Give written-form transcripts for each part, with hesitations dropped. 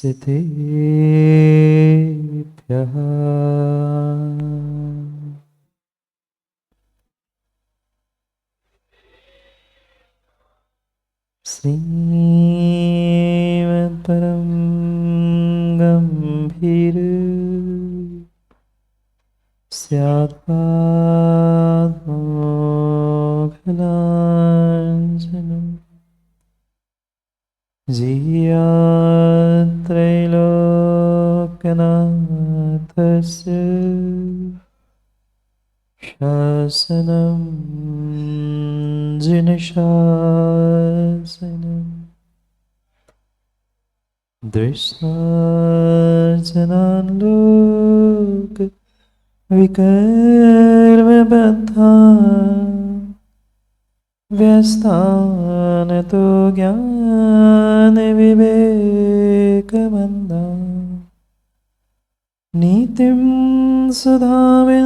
सिद्धेभ्यः श्रीमद्परं गम्भीर स्यात्माखिलाञ्छनं जियात्रैलोक्यनाथस्य शासनं जिनशासनं दृष्ट्वा जनान् लोक विकर्मबद्धा व्यस्तान् तो ज्ञानविवेकमन्दा नीतिं सुधामिन्दुममुं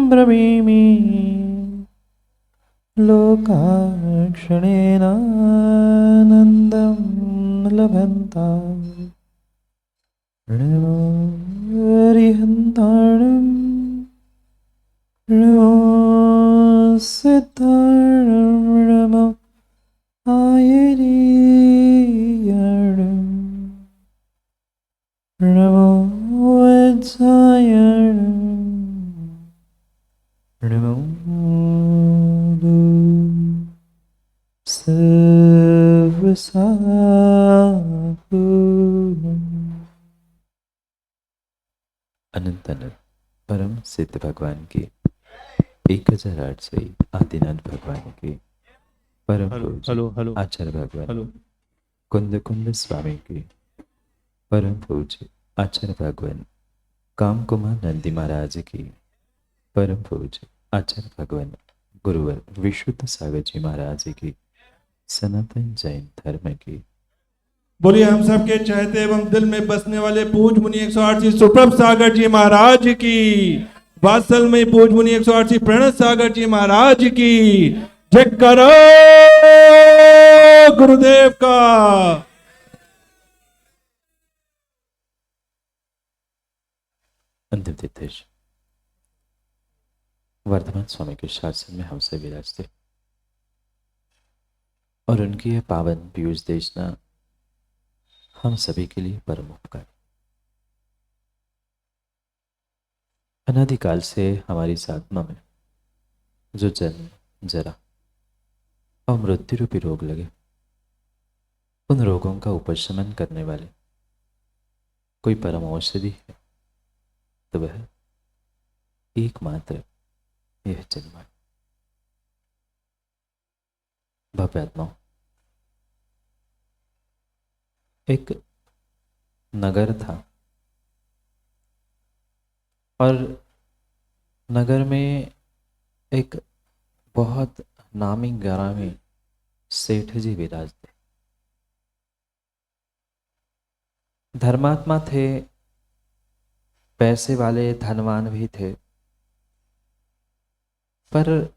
ब्रवीमि लोकाक्षणेनानन्दं लभन्ता ऋणोरिहन्ताणं ऋणोसिद्धाणं ऋणमो आयरीयणं ऋणमो वज्रायणं ऋणमो अनंत अनंत परम सिद्ध भगवान की 1800 आदिनाथ भगवान की परम पूज्य आचार्य भगवान कुंद कुंद स्वामी की परम पूज्य आचार्य भगवान काम कुमार नंदी महाराज की परम पूज्य आचार्य भगवान गुरुवर विशुद्ध सागर जी महाराज की सनातन जैन धर्म की बोलिए हम सबके चाहते एवं दिल में बसने वाले पूज मुनि 108 श्री सुप्रभ सागर जी महाराज की, वात्सल में पूज मुनि 108 श्री प्रणत सागर जी महाराज की जय करो गुरुदेव का। अंतिम तीर्थेश वर्धमान स्वामी के शासन में हमसे विराजते और उनकी यह पावन पीयूष देशना हम सभी के लिए परम उपकार। अनादिकाल से हमारी इस आत्मा में जो जन्म जरा और मृत्यु रूपी रोग लगे, उन रोगों का उपशमन करने वाले कोई परम औषधि है तो वह एकमात्र यह जन्म। भव्य आत्माओं, एक नगर था और नगर में एक बहुत नामी ग्रामी सेठ जी विराजते। धर्मात्मा थे, पैसे वाले धनवान भी थे, पर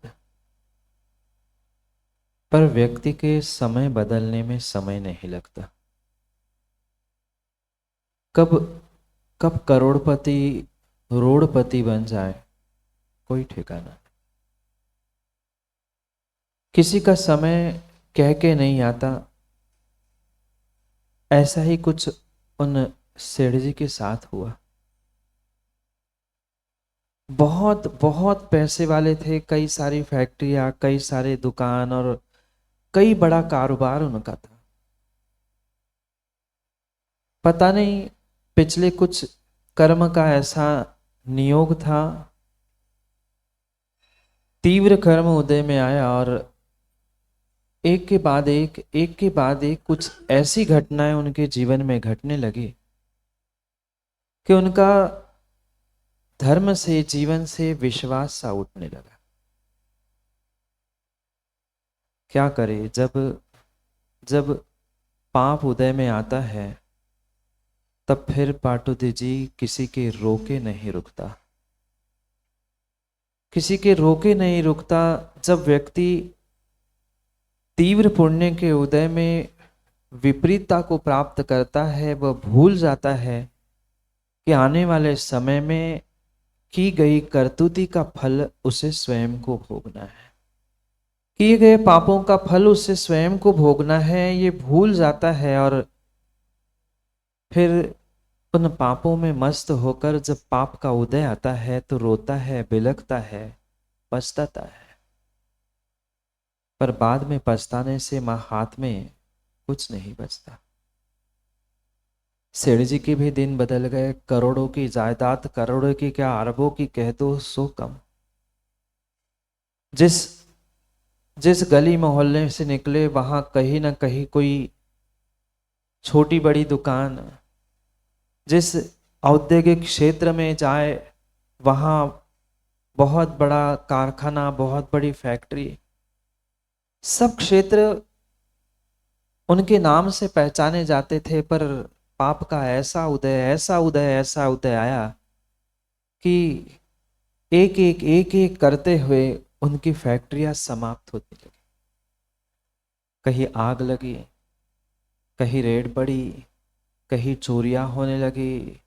व्यक्ति के समय बदलने में समय नहीं लगता। कब करोड़पति रोड़पति बन जाए कोई ठिकाना नहीं। किसी का समय कह के नहीं आता। ऐसा ही कुछ उन सेठ जी के साथ हुआ। बहुत बहुत पैसे वाले थे, कई सारी फैक्ट्रियां, कई सारे दुकान और कई बड़ा कारोबार उनका था। पता नहीं पिछले कुछ कर्म का ऐसा नियोग था, तीव्र कर्म उदय में आया और एक के बाद एक कुछ ऐसी घटनाएं उनके जीवन में घटने लगी कि उनका धर्म से, जीवन से विश्वास सा उठने लगा। क्या करे, जब पाप उदय में आता है तब फिर पाटुदी जी किसी के रोके नहीं रुकता, किसी के रोके नहीं रुकता। जब व्यक्ति तीव्र पुण्य के उदय में विपरीतता को प्राप्त करता है वह भूल जाता है कि आने वाले समय में की गई करतूती का फल उसे स्वयं को भोगना है, किए गए पापों का फल उसे स्वयं को भोगना है। ये भूल जाता है और फिर उन पापों में मस्त होकर जब पाप का उदय आता है तो रोता है, बिलखता है, पछताता है। पर बाद में पछताने से हाथ में कुछ नहीं बचता। सेठ जी के भी दिन बदल गए। करोड़ों की जायदाद, करोड़ों की क्या अरबों की कह दो सो कम। जिस गली मोहल्ले से निकले वहां कहीं ना कहीं कोई छोटी बड़ी दुकान, जिस औद्योगिक क्षेत्र में जाए वहां बहुत बड़ा कारखाना, बहुत बड़ी फैक्ट्री, सब क्षेत्र उनके नाम से पहचाने जाते थे। पर पाप का ऐसा उदय, ऐसा उदय, ऐसा उदय आया कि एक एक करते हुए उनकी फैक्ट्रियां समाप्त होती लगी। कहीं आग लगी, कहीं रेड पड़ी, कहीं चोरियां होने लगी।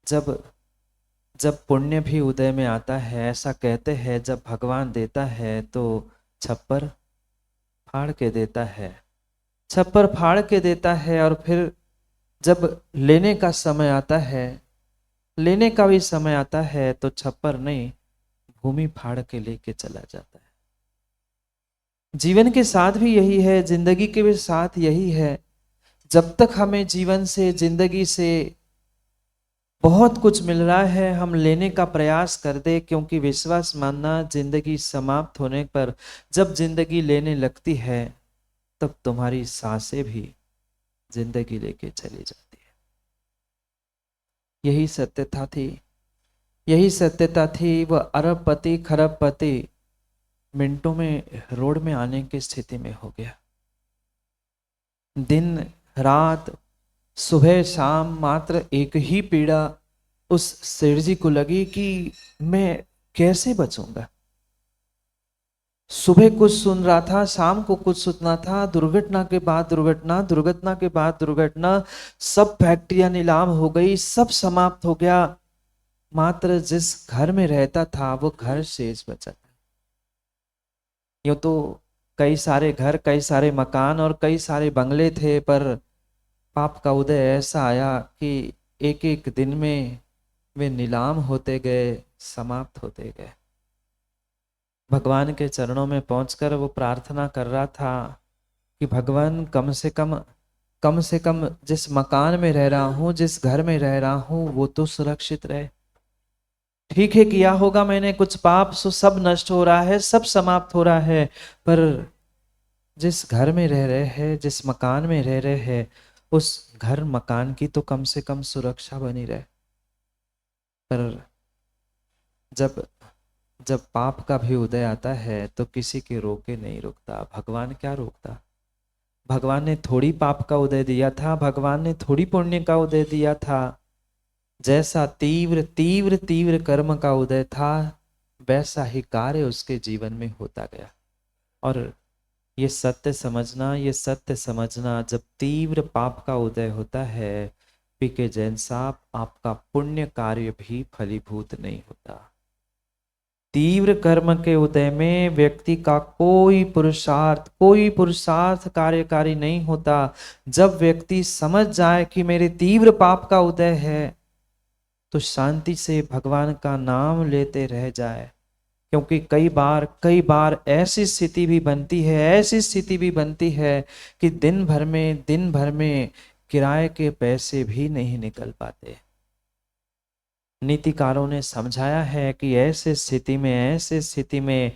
जब पुण्य भी उदय में आता है, ऐसा कहते हैं जब भगवान देता है तो छप्पर फाड़ के देता है, छप्पर फाड़ के देता है। और फिर जब लेने का समय आता है, लेने का भी समय आता है तो छप्पर नहीं, भूमि फाड़ के लेके चला जाता है। जीवन के साथ भी यही है, जिंदगी के भी साथ यही है। जब तक हमें जीवन से, जिंदगी से बहुत कुछ मिल रहा है, हम लेने का प्रयास कर दे, क्योंकि विश्वास मानना जिंदगी समाप्त होने पर जब जिंदगी लेने लगती है तब तुम्हारी सांसें भी जिंदगी लेके चली जाती है। यही सत्यता थी, यही सत्यता थी। वह अरबपति खरबपति मिनटों में रोड में आने की स्थिति में हो गया। दिन रात, सुबह शाम, मात्र एक ही पीड़ा उस सेठ जी को लगी कि मैं कैसे बचूंगा। सुबह कुछ सुन रहा था, शाम को कुछ सुनना था, दुर्घटना के बाद दुर्घटना, दुर्घटना के बाद दुर्घटना, सब फैक्ट्रियां नीलाम हो गई, सब समाप्त हो गया। मात्र जिस घर में रहता था वो घर शेष बचा था। यूं तो कई सारे घर, कई सारे मकान और कई सारे बंगले थे, पर पाप का उदय ऐसा आया कि एक एक दिन में वे नीलाम होते गए, समाप्त होते गए। भगवान के चरणों में पहुंचकर वो प्रार्थना कर रहा था कि भगवान कम से कम जिस मकान में रह रहा हूं, जिस घर में रह रहा हूं, वो तो सुरक्षित रहे। ठीक है, किया होगा मैंने कुछ पाप, सो सब नष्ट हो रहा है, सब समाप्त हो रहा है, पर जिस घर में रह रहे हैं, जिस मकान में रह रहे हैं, उस घर मकान की तो कम से कम सुरक्षा बनी रहे। पर जब पाप का भी उदय आता है तो किसी के रोके नहीं रुकता। भगवान क्या रोकता? भगवान ने थोड़ी पाप का उदय दिया था, भगवान ने थोड़ी पुण्य का उदय दिया था। जैसा तीव्र तीव्र तीव्र कर्म का उदय था, वैसा ही कार्य उसके जीवन में होता गया। और ये सत्य समझना, ये सत्य समझना, जब तीव्र पाप का उदय होता है, पीके जैन साहब, आपका पुण्य कार्य भी फलीभूत नहीं होता। तीव्र कर्म के उदय में व्यक्ति का कोई पुरुषार्थ कार्यकारी नहीं होता। जब व्यक्ति समझ जाए कि मेरे तीव्र पाप का उदय है, तो शांति से भगवान का नाम लेते रह जाए। क्योंकि कई बार ऐसी स्थिति भी बनती है कि दिन भर में किराए के पैसे भी नहीं निकल पाते। नीतिकारों ने समझाया है कि ऐसे स्थिति में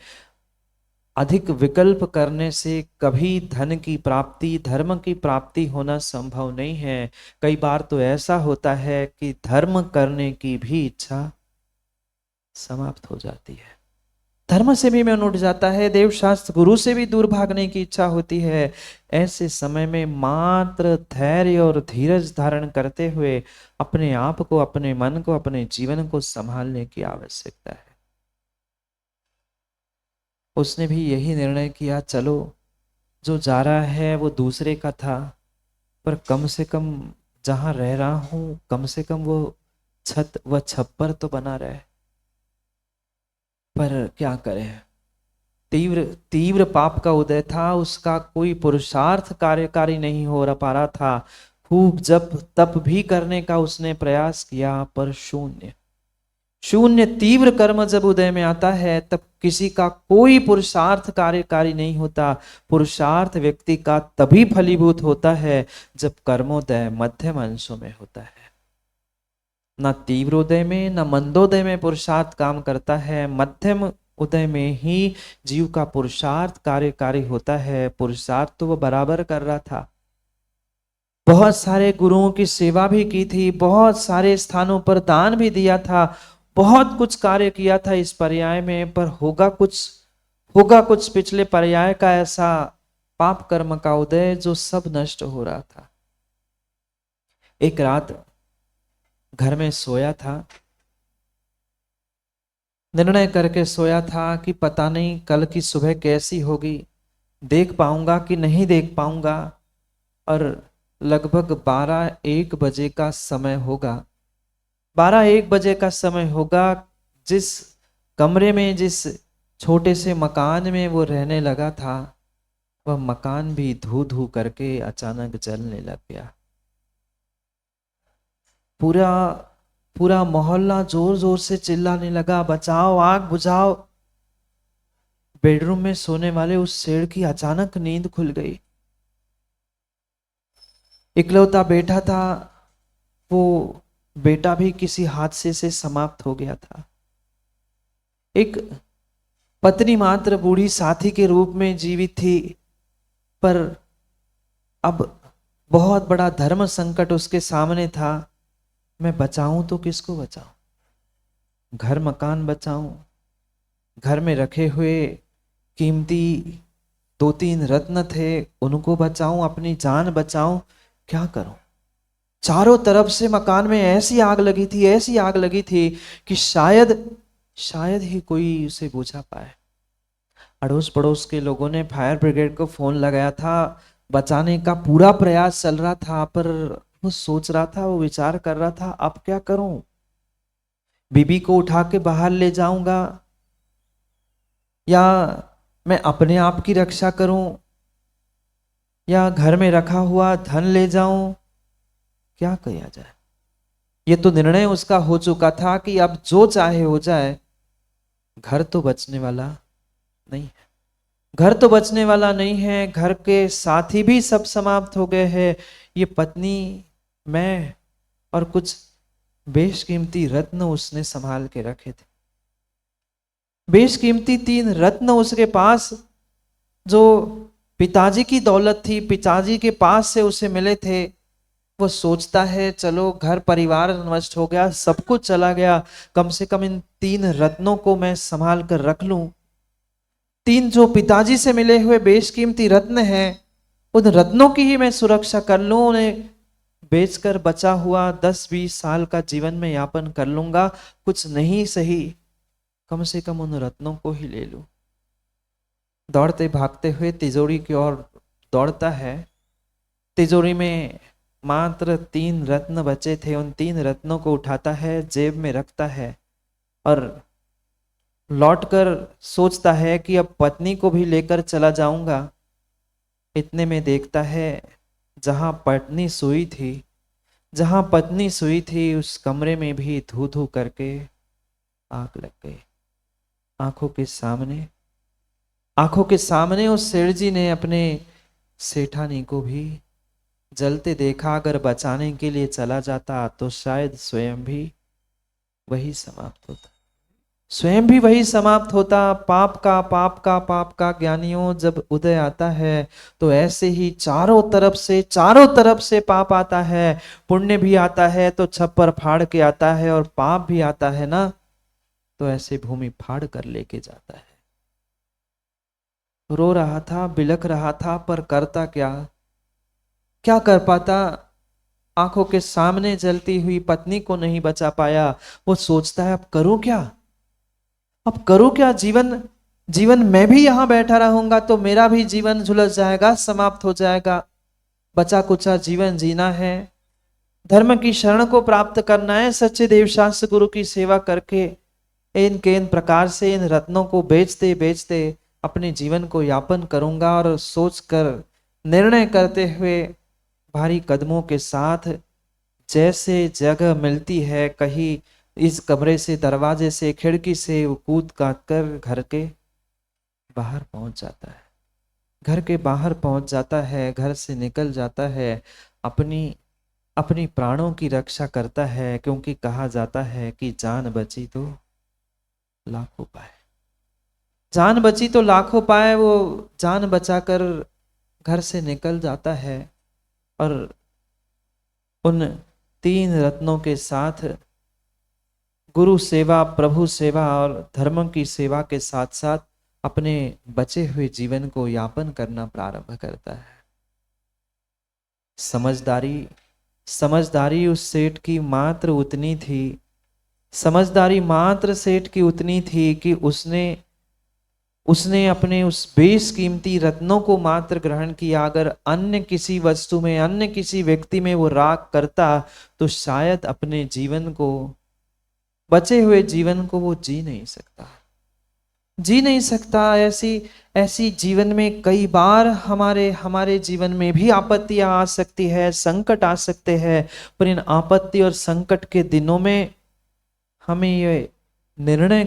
अधिक विकल्प करने से कभी धन की प्राप्ति, धर्म की प्राप्ति होना संभव नहीं है। कई बार तो ऐसा होता है कि धर्म करने की भी इच्छा समाप्त हो जाती है, धर्म से भी मन उठ जाता है, देव शास्त्र गुरु से भी दूर भागने की इच्छा होती है। ऐसे समय में मात्र धैर्य और धीरज धारण करते हुए अपने आप को, अपने मन को, अपने जीवन को संभालने की आवश्यकता है। उसने भी यही निर्णय किया, चलो जो जा रहा है वो दूसरे का था, पर कम से कम जहां रह रहा हूं कम से कम वो छत व छप्पर तो बना रहे। पर क्या करें, तीव्र तीव्र पाप का उदय था, उसका कोई पुरुषार्थ कार्यकारी नहीं हो पा रहा था। खूब जप तप भी करने का उसने प्रयास किया, पर शून्य शून्य। तीव्र कर्म जब उदय में आता है तब किसी का कोई पुरुषार्थ कार्यकारी नहीं होता। पुरुषार्थ व्यक्ति का तभी फलीभूत होता है जब कर्मोदय मध्यम अंशों में होता है। न तीव्रोदय में न मंदोदय में पुरुषार्थ काम करता है, मध्यम उदय में ही जीव का पुरुषार्थ कार्यकारी होता है। पुरुषार्थ तो वह बराबर कर रहा था, बहुत सारे गुरुओं की सेवा भी की थी, बहुत सारे स्थानों पर दान भी दिया था, बहुत कुछ कार्य किया था इस पर्याय में, पर होगा कुछ पिछले पर्याय का ऐसा पाप कर्म का उदय जो सब नष्ट हो रहा था। एक रात घर में सोया था, निर्णय करके सोया था कि पता नहीं कल की सुबह कैसी होगी, देख पाऊंगा कि नहीं देख पाऊंगा। और लगभग 12-1 बजे का समय होगा, 12-1 बजे का समय होगा। जिस कमरे में, जिस छोटे से मकान में वो रहने लगा था, वह मकान भी धू धू करके अचानक जलने लग गया। पूरा मोहल्ला जोर जोर से चिल्लाने लगा, बचाओ, आग बुझाओ। बेडरूम में सोने वाले उस शेर की अचानक नींद खुल गई। इकलौता बेटा था, वो बेटा भी किसी हादसे से समाप्त हो गया था। एक पत्नी मात्र बूढ़ी साथी के रूप में जीवित थी, पर अब बहुत बड़ा धर्म संकट उसके सामने था। मैं बचाऊं तो किसको बचाऊं? घर मकान बचाऊं, घर में रखे हुए कीमती 2-3 रत्न थे उनको बचाऊं, अपनी जान बचाऊं, क्या करूं? चारों तरफ से मकान में ऐसी आग लगी थी कि शायद ही कोई उसे बुझा पाए। अड़ोस पड़ोस के लोगों ने फायर ब्रिगेड को फोन लगाया था, बचाने का पूरा प्रयास चल रहा था, पर वो सोच रहा था, वो विचार कर रहा था, अब क्या करूं? बीबी को उठा के बाहर ले जाऊंगा या मैं अपने आप की रक्षा करूं, या घर में रखा हुआ धन ले जाऊं, क्या किया जाए? ये तो निर्णय उसका हो चुका था कि अब जो चाहे हो जाए, घर तो बचने वाला नहीं है। घर तो बचने वाला नहीं है, घर के साथी भी सब समाप्त हो गए हैं। ये पत्नी, मैं और कुछ बेशकीमती रत्न उसने संभाल के रखे थे। बेशकीमती 3 रत्न उसके पास, जो पिताजी की दौलत थी, पिताजी के पास से उसे मिले थे। वो सोचता है चलो घर परिवार नष्ट हो गया, सब कुछ चला गया, कम से कम इन 3 रत्नों को मैं संभाल कर रख लूं। 3 जो पिताजी से मिले हुए बेशकीमती रत्न हैं, उन रत्नों की ही मैं सुरक्षा कर लूं, उन्हें बेचकर बचा हुआ 10-20 साल का जीवन में यापन कर लूंगा। कुछ नहीं सही, कम से कम उन रत्नों को ही ले लूं। दौड़ते भागते हुए तिजोरी की ओर दौड़ता है। तिजोरी में मात्र 3 रत्न बचे थे, उन 3 रत्नों को उठाता है, जेब में रखता है और लौटकर सोचता है कि अब पत्नी को भी लेकर चला जाऊंगा। इतने में देखता है जहां पत्नी सोई थी उस कमरे में भी धू धू करके आग लग गई। आंखों के सामने उस सेठ जी ने अपने सेठानी को भी जलते देखा। अगर बचाने के लिए चला जाता तो शायद स्वयं भी वही समाप्त होता। पाप का ज्ञानियों जब उदय आता है तो ऐसे ही चारों तरफ से पाप आता है। पुण्य भी आता है तो छप्पर फाड़ के आता है, और पाप भी आता है ना तो ऐसे भूमि फाड़ कर लेके जाता है। रो रहा था, बिलख रहा था, पर करता क्या कर पाता? आंखों के सामने जलती हुई पत्नी को नहीं बचा पाया। वो सोचता है अब करूं क्या? जीवन मैं भी यहाँ बैठा रहूंगा तो मेरा भी जीवन झुलस जाएगा, समाप्त हो जाएगा। बचा कुचा जीवन जीना है, धर्म की शरण को प्राप्त करना है, सच्चे देव शास्त्र गुरु की सेवा करके इन प्रकार से इन रत्नों को बेचते बेचते अपने जीवन को यापन करूंगा। और सोचकर निर्णय करते हुए भारी कदमों के साथ जैसे जगह मिलती है, कहीं इस कमरे से, दरवाजे से, खिड़की से वो कूद काट कर घर के बाहर पहुंच जाता है। घर के बाहर पहुंच जाता है, घर से निकल जाता है, अपनी प्राणों की रक्षा करता है। क्योंकि कहा जाता है कि जान बची तो लाखों पाए, जान बची तो लाखों पाए। वो जान बचाकर घर से निकल जाता है और उन 3 रत्नों के साथ गुरु सेवा, प्रभु सेवा और धर्म की सेवा के साथ साथ अपने बचे हुए जीवन को यापन करना प्रारंभ करता है। समझदारी उस सेठ की मात्र उतनी थी, समझदारी मात्र सेठ की उतनी थी कि उसने अपने उस बेशकीमती रत्नों को मात्र ग्रहण किया। अगर अन्य किसी वस्तु में, अन्य किसी व्यक्ति में वो राग करता तो शायद अपने जीवन को, बचे हुए जीवन को वो जी नहीं सकता। ऐसी जीवन में कई बार हमारे जीवन में भी आपत्तियां आ सकती है, संकट आ सकते हैं। पर इन आपत्ति और संकट के दिनों में हमें ये निर्णय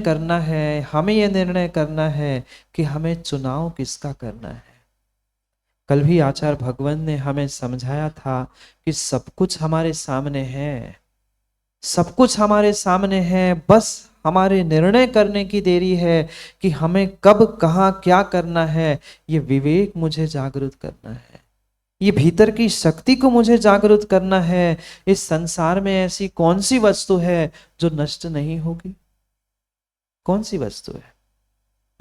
करना है कि हमें चुनाव किसका करना है। कल भी आचार्य भगवान ने हमें समझाया था कि सब कुछ हमारे सामने है, सब कुछ हमारे सामने है, बस हमारे निर्णय करने की देरी है कि हमें कब, कहाँ, क्या करना है। ये विवेक मुझे जागृत करना है, ये भीतर की शक्ति को मुझे जागृत करना है। इस संसार में ऐसी कौन सी वस्तु है जो नष्ट नहीं होगी? कौन सी वस्तु है?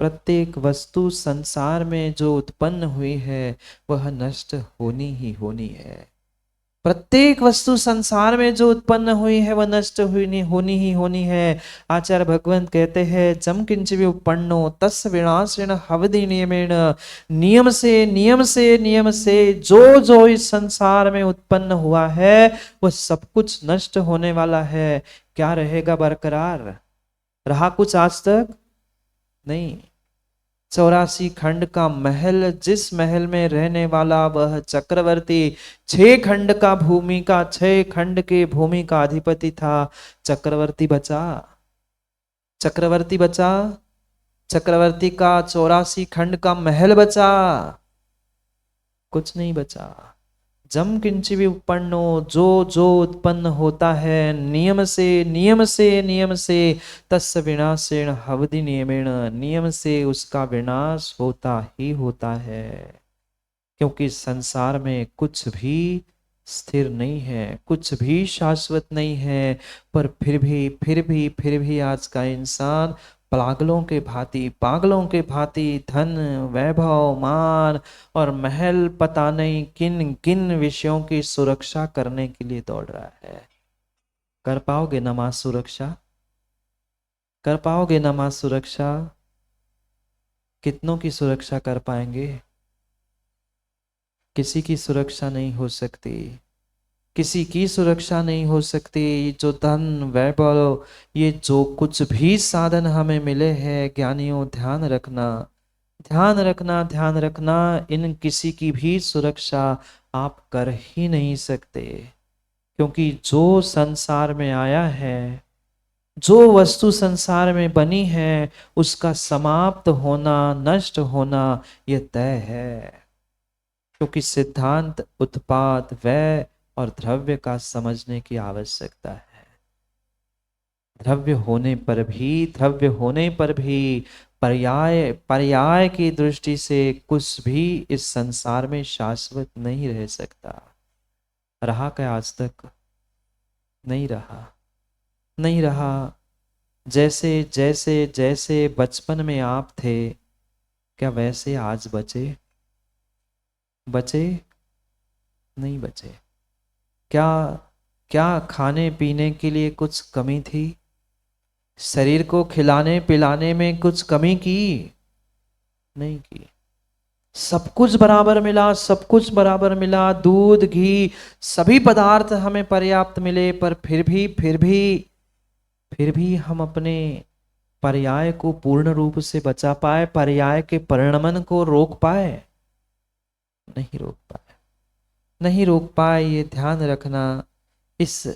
प्रत्येक वस्तु संसार में जो उत्पन्न हुई है वह नष्ट होनी ही होनी है। प्रत्येक वस्तु संसार में जो उत्पन्न हुई है वह नष्ट होनी ही होनी है। आचार्य भगवंत कहते हैं, जम किंच विपन्नो तस् विनाशेन हवदि नियमेण। नियम से जो इस संसार में उत्पन्न हुआ है वह सब कुछ नष्ट होने वाला है। क्या रहेगा बरकरार? रहा कुछ आज तक नहीं। 84 खंड का महल, जिस महल में रहने वाला वह चक्रवर्ती 6 खंड का भूमि का, 6 खंड के भूमि का अधिपति था। चक्रवर्ती बचा, चक्रवर्ती का 84 खंड का महल बचा, कुछ नहीं बचा। जम किंचि विपन्नो, जो उत्पन्न होता है नियम से तस्य विनाशेन हवदि नियमेण। नियम से उसका विनाश होता ही होता है। क्योंकि संसार में कुछ भी स्थिर नहीं है, कुछ भी शाश्वत नहीं है। पर फिर भी आज का इंसान पागलों के भांति धन, वैभव, मान और महल, पता नहीं किन किन विषयों की सुरक्षा करने के लिए दौड़ रहा है। कर पाओगे ना मां सुरक्षा? कर पाओगे ना मां सुरक्षा? कितनों की सुरक्षा कर पाएंगे? किसी की सुरक्षा नहीं हो सकती, किसी की सुरक्षा नहीं हो सकती। जो धन, वैभव, ये जो कुछ भी साधन हमें मिले हैं, ज्ञानियों ध्यान रखना, इन किसी की भी सुरक्षा आप कर ही नहीं सकते। क्योंकि जो संसार में आया है, जो वस्तु संसार में बनी है, उसका समाप्त होना, नष्ट होना यह तय है। क्योंकि सिद्धांत, उत्पाद, व्यय और द्रव्य का समझने की आवश्यकता है। द्रव्य होने पर भी पर्याय की दृष्टि से कुछ भी इस संसार में शाश्वत नहीं रह सकता। रहा क्या आज तक? नहीं रहा। जैसे बचपन में आप थे, क्या वैसे आज बचे? नहीं बचे। क्या खाने पीने के लिए कुछ कमी थी? शरीर को खिलाने पिलाने में कुछ कमी की? नहीं की। सब कुछ बराबर मिला, सब कुछ बराबर मिला, दूध घी सभी पदार्थ हमें पर्याप्त मिले, पर फिर भी हम अपने पर्याय को पूर्ण रूप से बचा पाए, पर्याय के परिणमन को रोक पाए? नहीं रोक पाए, नहीं रोक पाए। ये ध्यान रखना, इस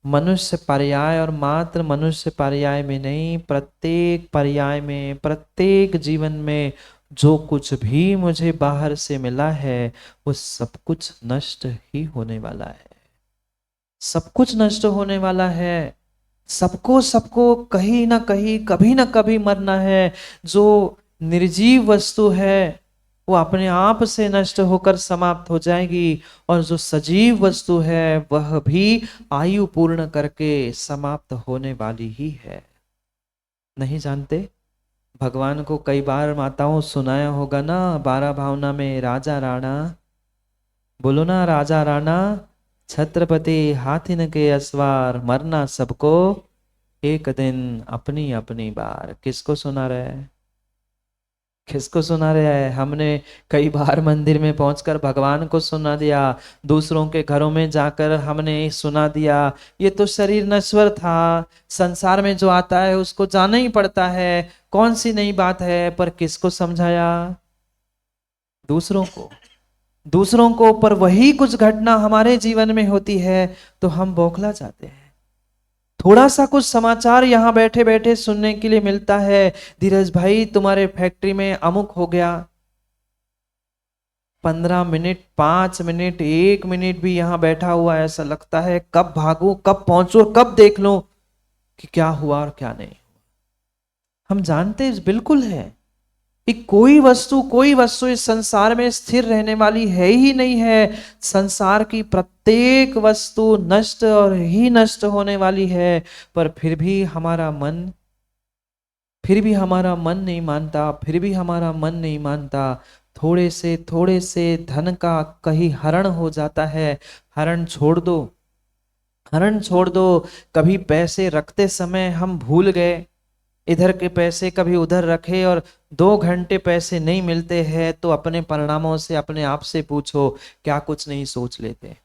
मनुष्य पर्याय और मात्र मनुष्य पर्याय में नहीं, प्रत्येक पर्याय में, प्रत्येक जीवन में जो कुछ भी मुझे बाहर से मिला है वो सब कुछ नष्ट ही होने वाला है, सब कुछ नष्ट होने वाला है। सबको सबको कहीं ना कहीं कभी ना कभी मरना है। जो निर्जीव वस्तु है वो अपने आप से नष्ट होकर समाप्त हो जाएगी, और जो सजीव वस्तु है वह भी आयु पूर्ण करके समाप्त होने वाली ही है। नहीं जानते? भगवान को कई बार माताओं सुनाया होगा ना, 12 भावना में राजा राणा, बोलो ना, राजा राणा छत्रपति हाथिन के असवार, मरना सबको एक दिन अपनी अपनी बार। किसको सुना रहा है? किसको सुना रहा है? हमने कई बार मंदिर में पहुंचकर भगवान को सुना दिया, दूसरों के घरों में जाकर हमने सुना दिया। ये तो शरीर नश्वर था, संसार में जो आता है उसको जाना ही पड़ता है, कौन सी नई बात है। पर किसको समझाया? दूसरों को, दूसरों को। पर वही कुछ घटना हमारे जीवन में होती है तो हम बौखला जाते हैं। थोड़ा सा कुछ समाचार यहाँ बैठे बैठे सुनने के लिए मिलता है, धीरज भाई तुम्हारे फैक्ट्री में अमुक हो गया। 15 मिनट, 5 मिनट, 1 मिनट भी यहाँ बैठा हुआ ऐसा लगता है कब भागूं, कब पहुंचूं, कब देख लूं कि क्या हुआ और क्या नहीं। हम जानते बिल्कुल है कि कोई वस्तु इस संसार में स्थिर रहने वाली है ही नहीं है। संसार की प्रत्येक वस्तु नष्ट और ही नष्ट होने वाली है। पर फिर भी हमारा मन नहीं मानता, फिर भी हमारा मन नहीं मानता। थोड़े से धन का कहीं हरण हो जाता है, हरण छोड़ दो, हरण छोड़ दो। कभी पैसे रखते समय हम भूल गए, इधर के पैसे कभी उधर रखे और 2 घंटे पैसे नहीं मिलते हैं, तो अपने परिणामों से अपने आप से पूछो, क्या कुछ नहीं सोच लेते?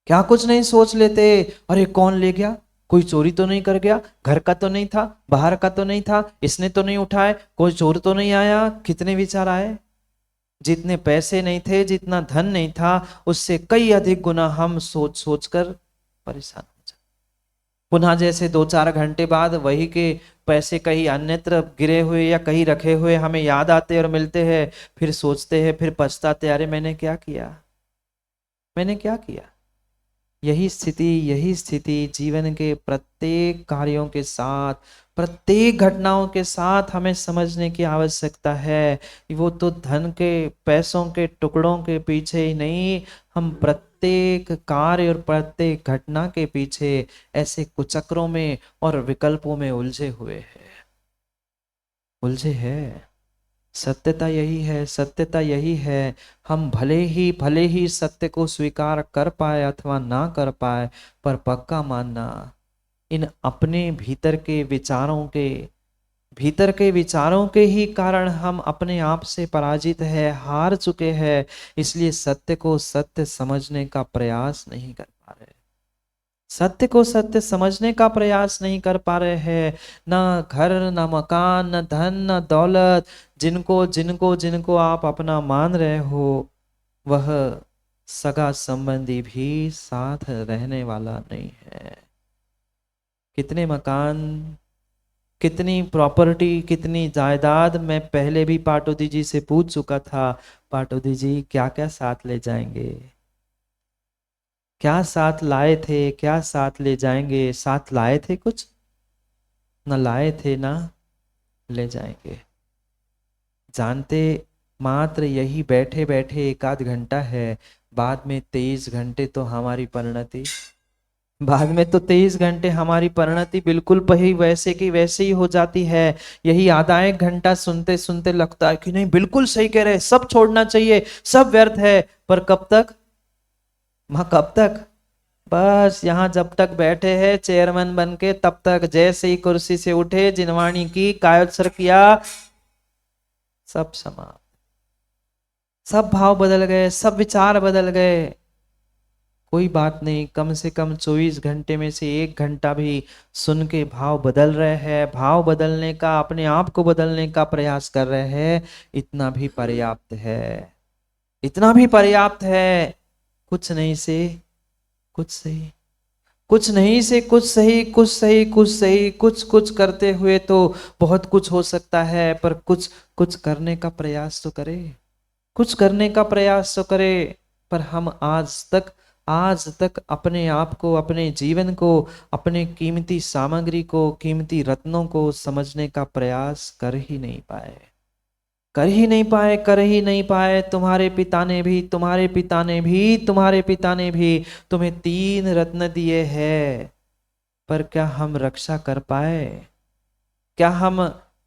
क्या कुछ नहीं सोच लेते? अरे कौन ले गया? कोई चोरी तो नहीं कर गया? घर का तो नहीं था, बाहर का तो नहीं था, इसने तो नहीं उठाए, कोई चोर तो नहीं आया? कितने विचार आए। जितने पैसे नहीं थे, जितना धन नहीं था, उससे कई अधिक गुना हम सोच सोच कर परेशान। पुनः जैसे 2-4 घंटे बाद वही के पैसे कहीं अन्यत्र गिरे हुए या कहीं रखे हुए हमें याद आते और मिलते हैं, फिर सोचते हैं, फिर पछताते, अरे मैंने क्या किया, मैंने क्या किया। यही स्थिति जीवन के प्रत्येक कार्यों के साथ, प्रत्येक घटनाओं के साथ हमें समझने की आवश्यकता है। वो तो धन के, पैसों के टुकड़ों के पीछे ही नहीं, हम प्रत्येक कार्य और प्रत्येक घटना के पीछे ऐसे कुचक्रों में और विकल्पों में उलझे हुए हैं, उलझे हैं। सत्यता यही है, सत्यता यही है। हम भले ही सत्य को स्वीकार कर पाए अथवा ना कर पाए, पर पक्का मानना, इन अपने भीतर के विचारों के ही कारण हम अपने आप से पराजित है, हार चुके हैं। इसलिए सत्य को सत्य समझने का प्रयास नहीं कर पा रहे, सत्य को सत्य समझने का प्रयास नहीं कर पा रहे हैं। ना घर, ना मकान, ना धन, ना दौलत, जिनको आप अपना मान रहे हो, वह सगा संबंधी भी साथ रहने वाला नहीं है। कितने मकान, कितनी प्रॉपर्टी, कितनी जायदाद, मैं पहले भी पाटोदी जी से पूछ चुका था, पाटोदी जी क्या क्या साथ ले जाएंगे, क्या साथ लाए थे, क्या साथ ले जाएंगे? साथ लाए थे कुछ? ना लाए थे ना ले जाएंगे। जानते मात्र यही बैठे बैठे 1 आध घंटा है, बाद में 23 घंटे तो हमारी परिणति, बाद में तो 23 घंटे हमारी परिणति बिल्कुल वैसे की वैसे ही हो जाती है। यही आधा 1 घंटा सुनते सुनते लगता है कि नहीं बिल्कुल सही कह रहे, सब छोड़ना चाहिए, सब व्यर्थ है। पर कब तक? कब तक? बस यहाँ जब तक बैठे हैं चेयरमैन बन के, तब तक। जैसे ही कुर्सी से उठे, जिनवाणी की, कायोत्सर्ग किया, सब समाप्त, सब भाव बदल गए, सब विचार बदल गए। कोई बात नहीं, कम से कम 24 घंटे में से 1 घंटा भी सुन के भाव बदल रहे हैं, भाव बदलने का, अपने आप को बदलने का प्रयास कर रहे हैं, इतना भी पर्याप्त है, इतना भी पर्याप्त है। कुछ नहीं से कुछ सही, कुछ नहीं से कुछ सही, कुछ सही कुछ सही, कुछ कुछ करते हुए तो बहुत कुछ हो सकता है, पर कुछ कुछ करने का प्रयास तो करे, कुछ करने का प्रयास तो करे। पर हम आज तक अपने आप को, अपने जीवन को, अपने कीमती सामग्री को, कीमती रत्नों को समझने का प्रयास कर ही नहीं पाए, कर ही नहीं पाए, कर ही नहीं पाए। तुम्हारे पिता ने भी, तुम्हारे पिता ने भी, तुम्हारे पिता ने भी तुम्हें 3 रत्न दिए हैं, पर क्या हम रक्षा कर पाए? क्या हम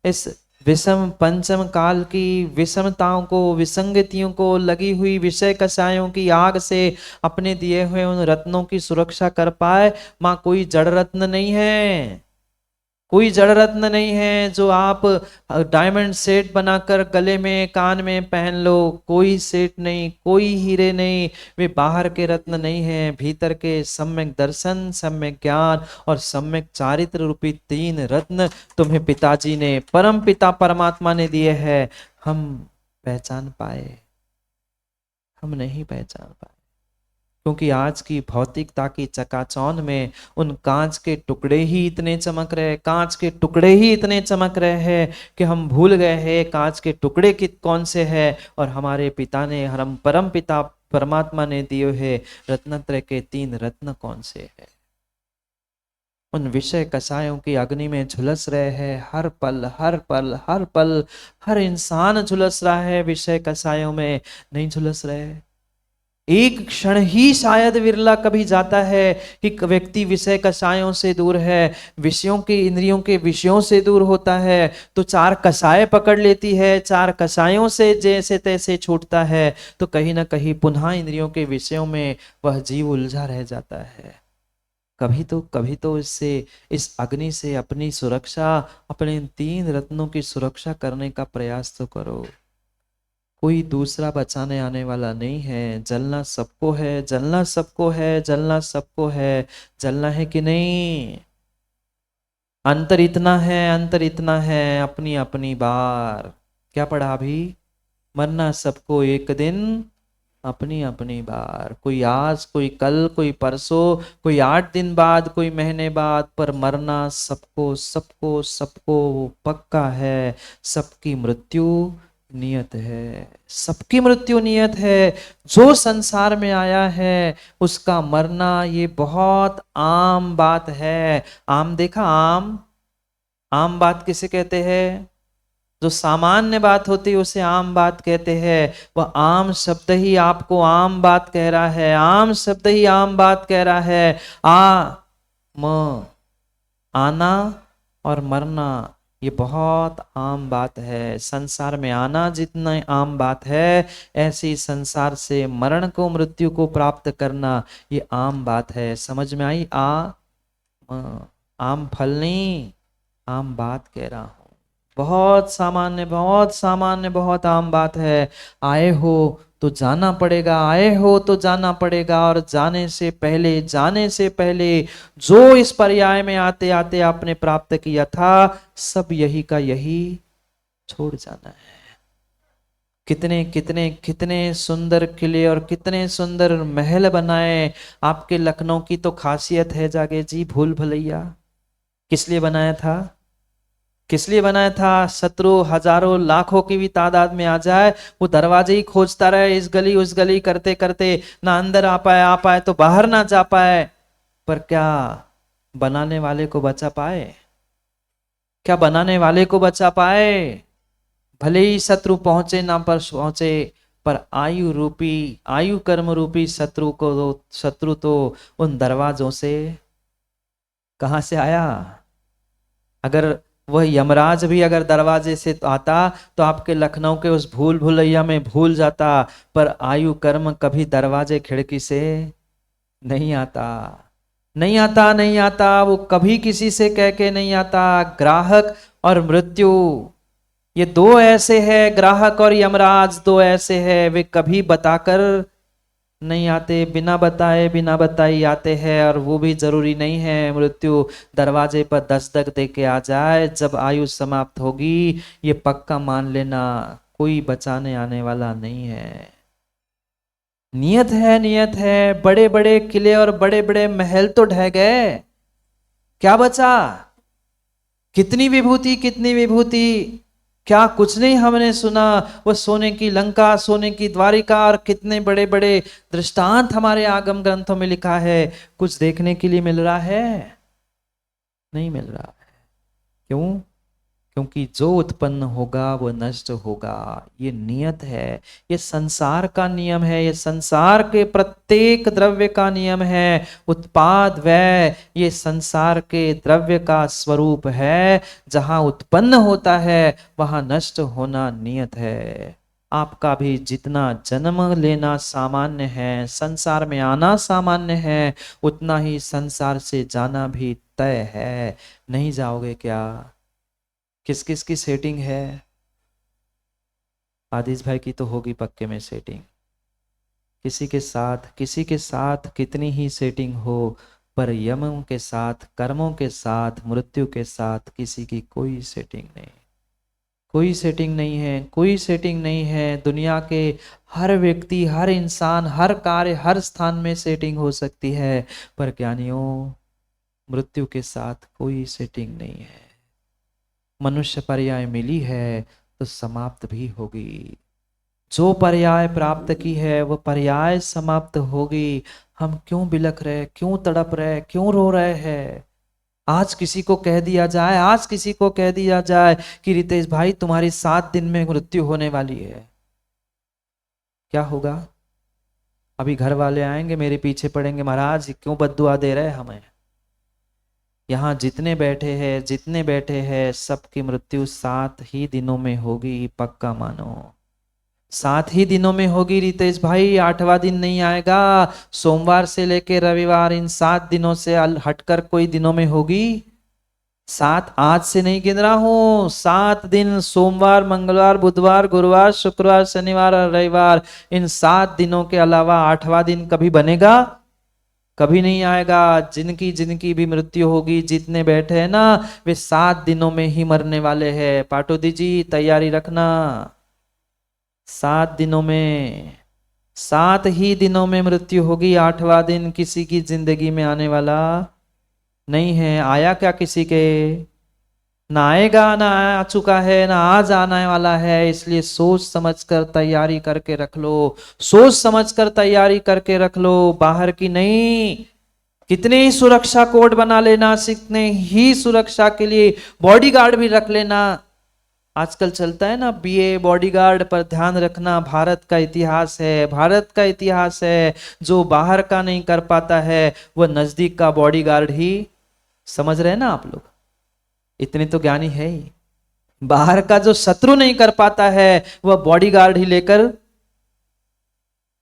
इस विषम पंचम काल की विषमताओं को, विसंगतियों को, लगी हुई विषय कषायों की आग से अपने दिए हुए उन रत्नों की सुरक्षा कर पाए? मां, कोई जड़ रत्न नहीं है, कोई जड़ रत्न नहीं है जो आप डायमंड सेट बनाकर गले में, कान में पहन लो। कोई सेट नहीं, कोई हीरे नहीं, वे बाहर के रत्न नहीं है, भीतर के सम्यक दर्शन, सम्यक ज्ञान और सम्यक चारित्र रूपी 3 रत्न तुम्हें पिताजी ने, परम पिता परमात्मा ने दिए हैं। हम पहचान पाए? हम नहीं पहचान पाए, क्योंकि आज की भौतिकता की चकाचौंध में उन कांच के टुकड़े ही इतने चमक रहे, कांच के टुकड़े ही इतने चमक रहे हैं कि हम भूल गए हैं कांच के टुकड़े कौन से हैं, और हमारे पिता ने, हम परम पिता परमात्मा ने दिए हैं रत्नत्रय के 3 रत्न कौन से हैं। उन विषय कषायों की अग्नि में झुलस रहे हैं, हर पल हर पल हर पल हर इंसान झुलस रहा है, विषय कषायों में नहीं झुलस रहे। एक क्षण ही शायद विरला कभी जाता है कि व्यक्ति विषय कषायों से दूर है, विषयों के, इंद्रियों के विषयों से दूर होता है, तो 4 कषाय पकड़ लेती है, 4 कषायों से जैसे तैसे छूटता है, तो कहीं ना कहीं पुनः इंद्रियों के विषयों में वह जीव उलझा रह जाता है। कभी तो इससे, इस अग्नि से अपनी सुरक्षा, अपने 3 रत्नों की सुरक्षा करने का प्रयास तो करो। कोई दूसरा बचाने आने वाला नहीं है, जलना सबको है, जलना सबको है, जलना सबको है। जलना है कि नहीं? अंतर इतना है, अंतर इतना है, अपनी अपनी बार। क्या पढ़ा अभी? मरना सबको एक दिन, अपनी अपनी बार। कोई आज, कोई कल, कोई परसों, कोई 8 दिन बाद, कोई महीने बाद, पर मरना सबको सबको सबको पक्का है। सबकी मृत्यु नियत है, सबकी मृत्यु नियत है। जो संसार में आया है उसका मरना ये बहुत आम बात है। आम देखा? आम, आम बात किसे कहते हैं? जो सामान्य बात होती है उसे आम बात कहते हैं। वह आम शब्द ही आपको आम बात कह रहा है, आम शब्द ही आम बात कह रहा है। आना और मरना ये बहुत आम बात है। संसार में आना जितना आम बात है, ऐसी संसार से मरण को, मृत्यु को प्राप्त करना ये आम बात है। समझ में आई? आम फल नहीं, आम बात कह रहा हूं। बहुत सामान्य, बहुत सामान्य, बहुत आम बात है। आए हो तो जाना पड़ेगा, आए हो तो जाना पड़ेगा, और जाने से पहले, जाने से पहले जो इस पर्याय में आते आते आपने प्राप्त किया था, सब यही का यही छोड़ जाना है। कितने कितने कितने सुंदर किले और कितने सुंदर महल बनाए आपके लखनऊ की तो खासियत है जागे जी, भूल भुलैया। किस लिए बनाया था? किस लिए बनाया था? शत्रु हजारों लाखों की भी तादाद में आ जाए, वो दरवाजे ही खोजता रहे, इस गली उस गली करते करते, ना अंदर आ पाए तो बाहर ना जा पाए, पर क्या बनाने वाले को बचा पाए? क्या बनाने वाले को बचा पाए? भले ही शत्रु पहुंचे ना पर पहुंचे, पर आयु रूपी, आयु कर्म रूपी शत्रु को, शत्रु तो उन दरवाजों से कहां से आया? अगर वह यमराज भी अगर दरवाजे से आता तो आपके लखनऊ के उस भूल भुलैया में भूल जाता, पर आयु कर्म कभी दरवाजे खिड़की से नहीं आता, नहीं आता, नहीं आता। वो कभी किसी से कह के नहीं आता। ग्राहक और मृत्यु ये दो ऐसे हैं, ग्राहक और यमराज, दो ऐसे हैं, वे कभी बताकर नहीं आते, बिना बताए बिना बताई आते हैं। और वो भी जरूरी नहीं है मृत्यु दरवाजे पर दस्तक दे के आ जाए जब आयु समाप्त होगी। ये पक्का मान लेना, कोई बचाने आने वाला नहीं है। नियत है, नियत है। बड़े बड़े किले और बड़े बड़े महल तो ढह गए, क्या बचा? कितनी विभूति, कितनी विभूति, क्या कुछ नहीं हमने सुना। वो सोने की लंका, सोने की द्वारिका और कितने बड़े बड़े दृष्टांत हमारे आगम ग्रंथों में लिखा है। कुछ देखने के लिए मिल रहा है? नहीं मिल रहा है। क्यों? क्योंकि जो उत्पन्न होगा वो नष्ट होगा, ये नियत है, ये संसार का नियम है, ये संसार के प्रत्येक द्रव्य का नियम है। उत्पाद व्यय ये संसार के द्रव्य का स्वरूप है। जहां उत्पन्न होता है वहां नष्ट होना नियत है। आपका भी जितना जन्म लेना सामान्य है, संसार में आना सामान्य है, उतना ही संसार से जाना भी तय है। नहीं जाओगे क्या? किस किस की सेटिंग है? आदिश भाई की तो होगी पक्के में सेटिंग। किसी के साथ कितनी ही सेटिंग हो, पर यमों के साथ, कर्मों के साथ, मृत्यु के साथ किसी की कोई सेटिंग नहीं, कोई सेटिंग नहीं है, कोई सेटिंग नहीं है। दुनिया के हर व्यक्ति, हर इंसान, हर कार्य, हर स्थान में सेटिंग हो सकती है, पर ज्ञानियों मृत्यु के साथ कोई सेटिंग नहीं है। मनुष्य पर्याय मिली है तो समाप्त भी होगी। जो पर्याय प्राप्त की है वो पर्याय समाप्त होगी। हम क्यों बिलख रहे, क्यों तड़प रहे, क्यों रो रहे हैं? आज किसी को कह दिया जाए, आज किसी को कह दिया जाए कि रितेश भाई तुम्हारी 7 दिन में मृत्यु होने वाली है, क्या होगा? अभी घर वाले आएंगे, मेरे पीछे पड़ेंगे, महाराज क्यों बद्दुआ दे रहे हमें। यहाँ जितने बैठे हैं सबकी मृत्यु 7 ही दिनों में होगी, पक्का मानो। 7 ही दिनों में होगी रितेश भाई, 8वां दिन नहीं आएगा। सोमवार से लेकर रविवार, इन 7 दिनों से हटकर कोई दिनों में होगी? 7 आज से नहीं गिन रहा हूं, 7 दिन, सोमवार, मंगलवार, बुधवार, गुरुवार, शुक्रवार, शनिवार और रविवार, इन 7 दिनों के अलावा 8वां दिन कभी बनेगा? कभी नहीं आएगा। जिनकी जिनकी भी मृत्यु होगी, जितने बैठे हैं ना, वे 7 दिनों में ही मरने वाले हैं। पाटोदी जी तैयारी रखना, 7 दिनों में, 7 ही दिनों में मृत्यु होगी। 8वां दिन किसी की जिंदगी में आने वाला नहीं है। आया क्या किसी के? ना आएगा, ना आ चुका है, ना आज आने वाला है। इसलिए सोच समझकर तैयारी करके रख लो, सोच समझकर तैयारी करके रख लो, बाहर की नहीं। कितने ही सुरक्षा कोड बना लेना, कितने ही सुरक्षा के लिए बॉडीगार्ड भी रख लेना। आजकल चलता है ना बीए बॉडीगार्ड, पर ध्यान रखना भारत का इतिहास है, भारत का इतिहास है। जो बाहर का नहीं कर पाता है वो नजदीक का बॉडीगार्ड ही, समझ रहे हैं ना आप लोग? इतने तो ज्ञानी है ही। बाहर का जो शत्रु नहीं कर पाता है वह बॉडीगार्ड ही लेकर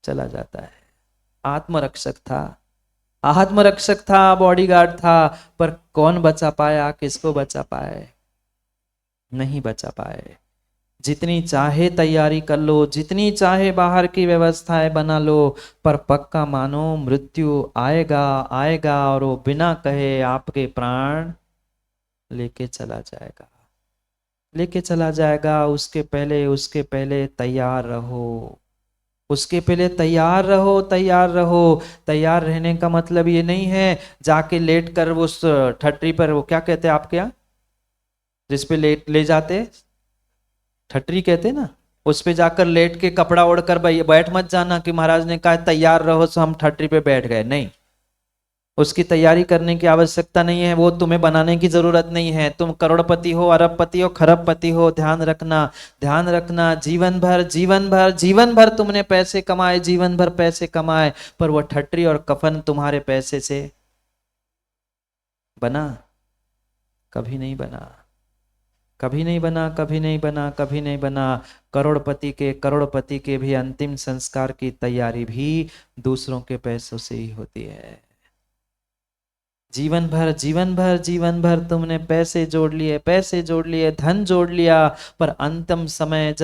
चला जाता है। आत्मरक्षक था, आत्मरक्षक था, बॉडीगार्ड था, पर कौन बचा पाया, किसको बचा पाए? नहीं बचा पाए। जितनी चाहे तैयारी कर लो, जितनी चाहे बाहर की व्यवस्थाएं बना लो, पर पक्का मानो मृत्यु आएगा, आएगा, और वो बिना कहे आपके प्राण लेके चला जाएगा, लेके चला जाएगा। उसके पहले तैयार रहो, उसके पहले तैयार रहो, तैयार रहो। तैयार रहने का मतलब ये नहीं है जाके लेट कर उस ठटरी पर, वो क्या कहते हैं आपके यहाँ, जिस पे ले जाते, ठटरी कहते ना, उस पे जाकर लेट के कपड़ा ओढ़कर बैठ मत जाना कि महाराज ने कहा तैयार रहो तो हम ठटरी पे बैठ गए। नहीं, उसकी तैयारी करने की आवश्यकता नहीं है, वो तुम्हें बनाने की जरूरत नहीं है। तुम करोड़पति हो, अरबपति हो, खरबपति हो, ध्यान रखना, ध्यान रखना। जीवन भर जीवन भर जीवन भर तुमने पैसे कमाए, जीवन भर पैसे कमाए, पर वो ठटरी और कफन तुम्हारे पैसे से बना? कभी नहीं बना, कभी नहीं बना, कभी नहीं बना, कभी नहीं बना। करोड़पति के भी अंतिम संस्कार की तैयारी भी दूसरों के पैसों से ही होती है। जीवन भर तुमने पैसे जोड़ लिए, धन जोड़ लिया, पर अंतिम समय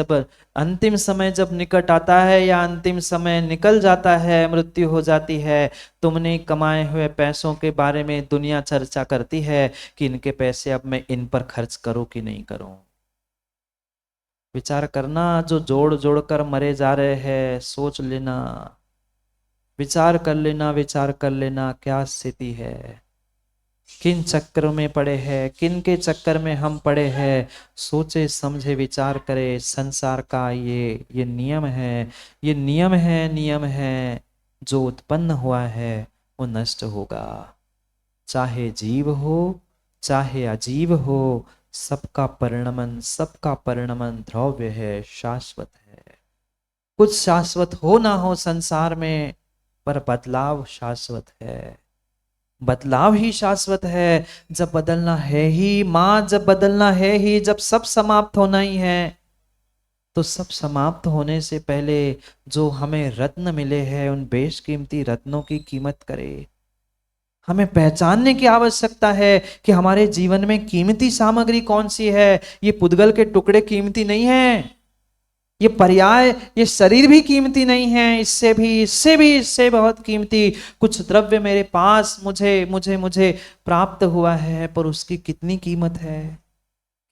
जब निकट आता है या अंतिम समय निकल जाता है, मृत्यु हो जाती है, तुमने कमाए हुए पैसों के बारे में दुनिया चर्चा करती है कि इनके पैसे अब मैं इन पर खर्च करूं कि नहीं करूं। विचार करना, जो जोड़ जोड़ कर मरे जा रहे हैं, सोच लेना, विचार कर लेना क्या स्थिति है, किन चक्करों में पड़े हैं, किन के चक्कर में हम पड़े हैं। सोचे समझे विचार करे, संसार का ये नियम है, ये नियम है, जो उत्पन्न हुआ है वो नष्ट होगा। चाहे जीव हो चाहे अजीव हो, सबका परिणमन द्रव्य है, शाश्वत है। कुछ शाश्वत हो ना हो संसार में, पर बदलाव शाश्वत है, बदलाव ही शाश्वत है। जब बदलना है ही माँ, जब बदलना है ही, जब सब समाप्त होना ही है, तो सब समाप्त होने से पहले जो हमें रत्न मिले हैं, उन बेशकीमती रत्नों की कीमत करे। हमें पहचानने की आवश्यकता है कि हमारे जीवन में कीमती सामग्री कौन सी है। ये पुद्गल के टुकड़े कीमती नहीं है, ये पर्याय, ये शरीर भी कीमती नहीं है, इससे बहुत कीमती कुछ द्रव्य मेरे पास मुझे प्राप्त हुआ है, पर उसकी कितनी कीमत है,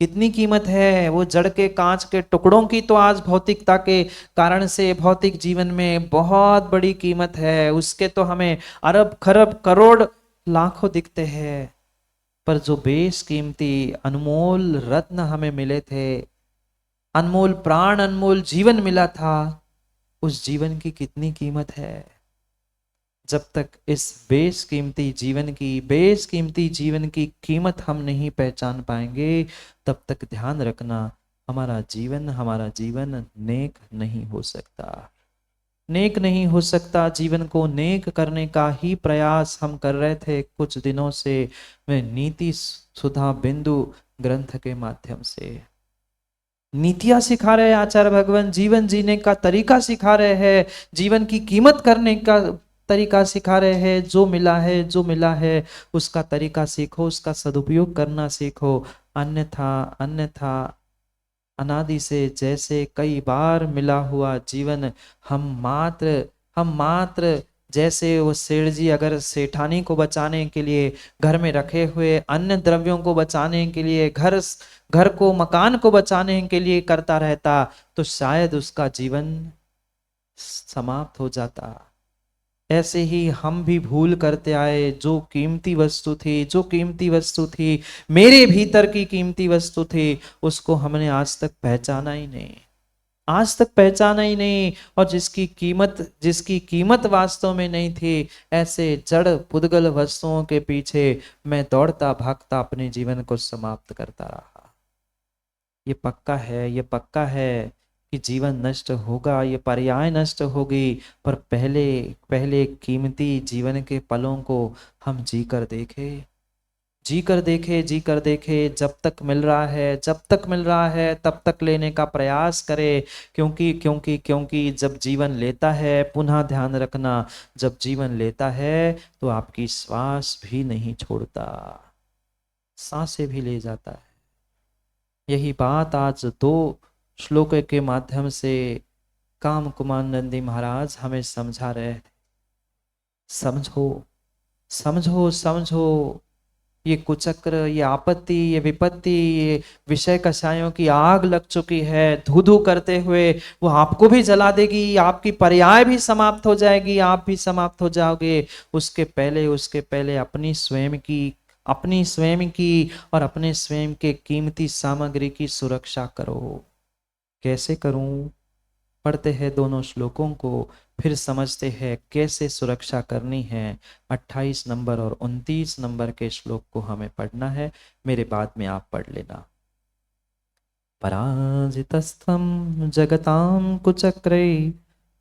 कितनी कीमत है। वो जड़ के कांच के टुकड़ों की तो आज भौतिकता के कारण से भौतिक जीवन में बहुत बड़ी कीमत है, उसके तो हमें अरब खरब करोड़ लाखों दिखते हैं, पर जो बेशकीमती अनमोल रत्न हमें मिले थे, अनमोल प्राण, अनमोल जीवन मिला था, उस जीवन की कितनी कीमत है। जब तक इस बेशकीमती जीवन की कीमत हम नहीं पहचान पाएंगे, तब तक ध्यान रखना, हमारा जीवन नेक नहीं हो सकता, नेक नहीं हो सकता। जीवन को नेक करने का ही प्रयास हम कर रहे थे कुछ दिनों से, मैं नीति सुधा बिंदु ग्रंथ के माध्यम से नीतियां सिखा रहे हैं आचार्य भगवान, जीवन जीने का तरीका सिखा रहे हैं, जीवन की कीमत करने का तरीका सिखा रहे हैं। जो मिला है उसका तरीका सीखो, उसका सदुपयोग करना सीखो। अन्यथा अनादि से जैसे कई बार मिला हुआ जीवन, हम मात्र जैसे वो सेठ जी अगर सेठानी को बचाने के लिए, घर में रखे हुए अन्य द्रव्यों को बचाने के लिए, घर को मकान को बचाने के लिए करता रहता, तो शायद उसका जीवन समाप्त हो जाता। ऐसे ही हम भी भूल करते आए। जो कीमती वस्तु थी, मेरे भीतर की कीमती वस्तु थी, उसको हमने आज तक पहचाना ही नहीं। और जिसकी कीमत वास्तव में नहीं थी, ऐसे जड़ पुद्गल वस्तुओं के पीछे मैं दौड़ता भागता अपने जीवन को समाप्त करता रहा। ये पक्का है कि जीवन नष्ट होगा, ये पर्याय नष्ट होगी, पर पहले कीमती जीवन के पलों को हम जी कर देखे। जब तक मिल रहा है तब तक लेने का प्रयास करे, क्योंकि जब जीवन लेता है, पुनः ध्यान रखना, जब जीवन लेता है तो आपकी श्वास भी नहीं छोड़ता, सांसें भी ले जाता है। यही बात आज 2 श्लोक के माध्यम से काम कुमार नंदी महाराज हमें समझा रहे थे। समझो, ये कुचक्र, ये आपत्ति, ये विपत्ति, ये विषय कषायों की आग लग चुकी है, धू करते हुए वो आपको भी जला देगी, आपकी पर्याय भी समाप्त हो जाएगी, आप भी समाप्त हो जाओगे। उसके पहले अपनी स्वयं की और अपने स्वयं के कीमती सामग्री की सुरक्षा करो। कैसे करूं? पढ़ते हैं दोनों श्लोकों को, फिर समझते हैं कैसे सुरक्षा करनी है। 28 नंबर और 29 नंबर के श्लोक को हमें पढ़ना है, मेरे बाद में आप पढ़ लेना। पराजितस्त्वं जगतां कुचक्रे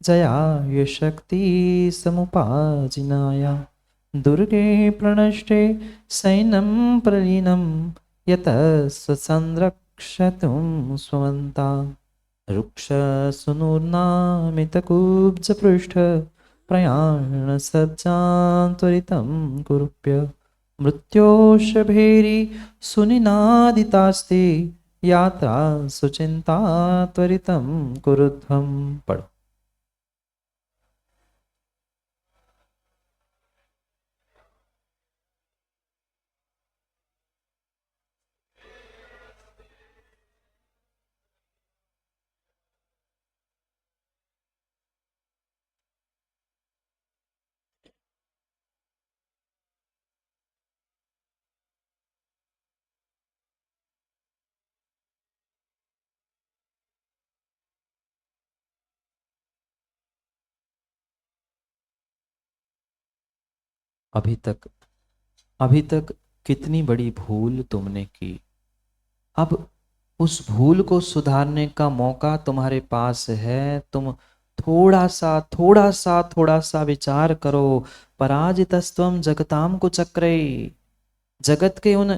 जयाय शक्ति समुपाजिनाय, दुर्गे प्रणष्टे सैन्यं प्रलीनं यतः संरक्षतुं स्वमन्ता, रुक्षसुनूर्नामितकुब्जपृष्ठ प्रयाणसज्जां त्वरितं कुरुप्य, मृत्योश भेरी सुनिनादितास्ति यात्रा सुचिंता त्वरितम कुरुध्वम। पढ़ो। अभी तक कितनी बड़ी भूल तुमने की। अब उस भूल को सुधारने का मौका तुम्हारे पास है। तुम थोड़ा सा विचार करो। पराजितस्त्वम जगताम कुचक्रे। जगत के उन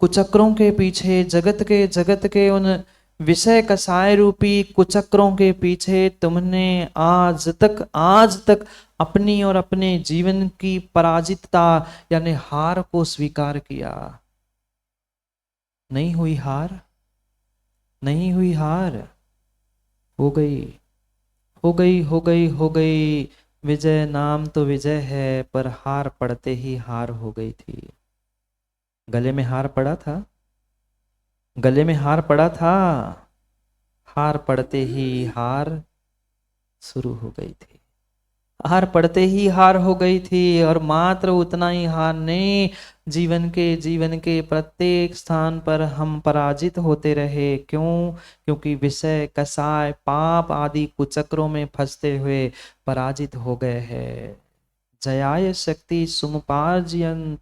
कुचक्रों के पीछे, जगत के उन विषय कसाय रूपी कुचक्रों के पीछे तुमने आज तक अपनी और अपने जीवन की पराजितता यानी हार को स्वीकार किया। नहीं हुई हार, नहीं हुई हार। हो गई, हो गई, हो गई, हो गई। विजय नाम तो विजय है, पर हार पड़ते ही हार हो गई थी। गले में हार पड़ा था, गले में हार पड़ा था। हार पड़ते ही हार शुरू हो गई थी। हार पड़ते ही हार हो गई थी। और मात्र उतना ही हार नहीं, जीवन के प्रत्येक स्थान पर हम पराजित होते रहे। क्यों? क्योंकि विषय कसाय पाप आदि कुचक्रों में फंसते हुए पराजित हो गए हैं। जयाय शक्ति सुमुपार्जयन्।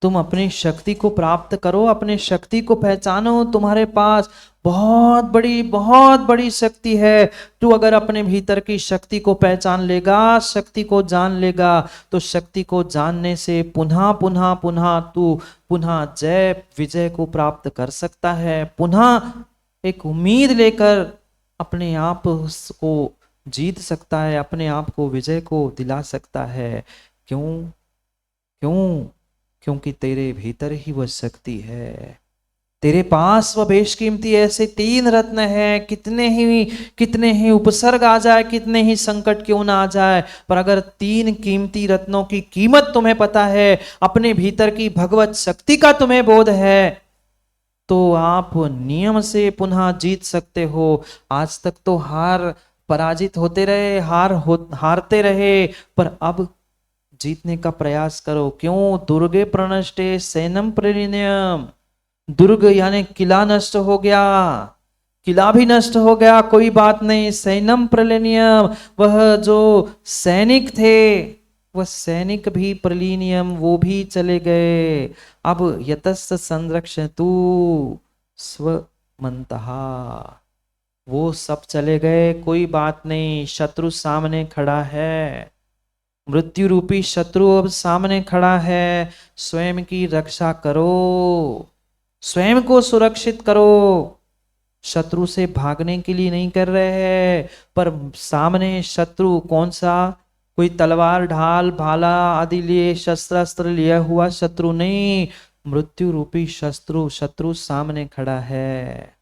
तुम अपनी शक्ति को प्राप्त करो, अपने शक्ति को पहचानो। तुम्हारे पास बहुत बड़ी शक्ति है। तू अगर अपने भीतर की शक्ति को पहचान लेगा, शक्ति को जान लेगा, तो शक्ति को जानने से तू पुनः जय विजय को प्राप्त कर सकता है। पुनः एक उम्मीद लेकर अपने आप को जीत सकता है, अपने आप को विजय को दिला सकता है। क्यों? क्यों? क्योंकि तेरे भीतर ही वह शक्ति है। तेरे पास वह बेशकीमती ऐसे 3 रत्न है। कितने ही उपसर्ग आ जाए, कितने ही संकट क्यों ना आ जाए, पर अगर 3 कीमती रत्नों की कीमत तुम्हें पता है, अपने भीतर की भगवत शक्ति का तुम्हें बोध है, तो आप नियम से पुनः जीत सकते हो। आज तक तो पराजित होते रहे, हारते रहे, पर अब जीतने का प्रयास करो। क्यों? दुर्गे प्रणष्टे सैनम प्रलिन्यम। दुर्ग यानी किला नष्ट हो गया, किला भी नष्ट हो गया, कोई बात नहीं। सैनम प्रलिन्यम, वह जो सैनिक थे, वह सैनिक भी प्रलिनियम, वो भी चले गए। अब यतस्स संरक्षतु स्वमन्तः, वो सब चले गए, कोई बात नहीं। शत्रु सामने खड़ा है, मृत्यु रूपी शत्रु अब सामने खड़ा है। स्वयं की रक्षा करो, स्वयं को सुरक्षित करो। शत्रु से भागने के लिए नहीं कर रहे हैं, पर सामने शत्रु कौन सा? कोई तलवार ढाल भाला आदि लिए शस्त्र लिया हुआ शत्रु नहीं, मृत्यु रूपी शत्रु सामने खड़ा है।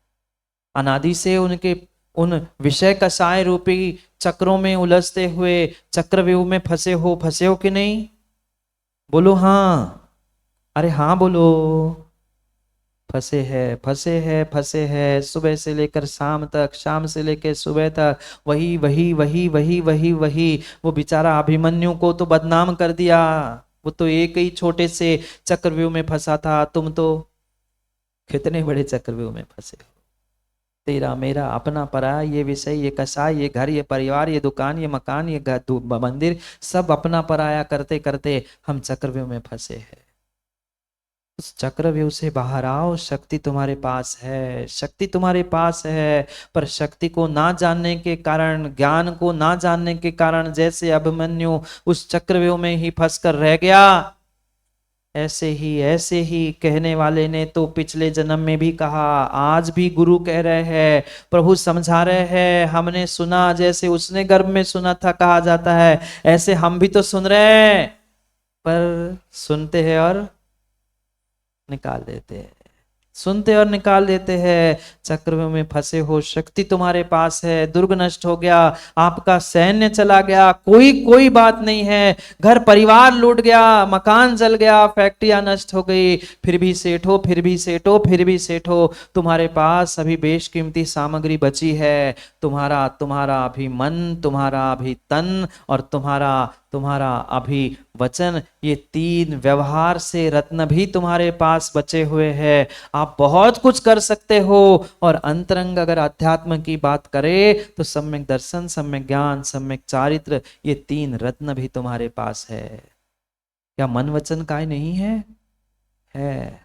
अनादि से उन विषय कसाय रूपी चक्रों में उलझते हुए चक्रव्यूह में फंसे हो कि नहीं? बोलो हाँ, अरे हाँ बोलो। फंसे है सुबह से लेकर शाम तक, शाम से लेकर सुबह तक, वही। वो बेचारा अभिमन्यु को तो बदनाम कर दिया, वो तो एक ही छोटे से चक्रव्यूह में फंसा था। तुम तो कितने बड़े चक्रव्यूह में फंसे हो। तेरा मेरा अपना पराया, ये विषय, ये कसाय, ये घर, ये परिवार, ये दुकान, ये मकान, ये मंदिर, सब अपना पराया करते करते हम चक्रव्यूह में फंसे हैं। उस चक्रव्यूह से बाहर आओ। शक्ति तुम्हारे पास है, शक्ति तुम्हारे पास है, पर शक्ति को ना जानने के कारण, ज्ञान को ना जानने के कारण, जैसे अभिमन्यु उस चक्रव्यूह में ही फंसकर रह गया, ऐसे ही कहने वाले ने तो पिछले जन्म में भी कहा, आज भी गुरु कह रहे हैं, प्रभु समझा रहे हैं। हमने सुना, जैसे उसने गर्भ में सुना था कहा जाता है, ऐसे हम भी तो सुन रहे हैं। पर सुनते हैं और निकाल देते हैं, सुनते और निकाल देते हैं। चक्र में फंसे हो, शक्ति तुम्हारे पास है, दुर्ग नष्ट हो गया, आपका सैन्य चला गया, कोई बात नहीं है, घर परिवार लूट गया, मकान जल गया, फैक्ट्रियां नष्ट हो गई, फिर भी सेठो, फिर भी सेठो, फिर भी सेठो, तुम्हारे पास अभी बेशकीमती सामग्री बची है। तुम्हारा अभी मन, तुम्हारा अभी तन और तुम्हारा अभी वचन, ये 3 व्यवहार से रत्न भी तुम्हारे पास बचे हुए हैं। आप बहुत कुछ कर सकते हो। और अंतरंग अगर अध्यात्म की बात करें तो सम्यक दर्शन, सम्यक ज्ञान, सम्यक चारित्र, ये 3 रत्न भी तुम्हारे पास है। क्या मन वचन काय नहीं है? है।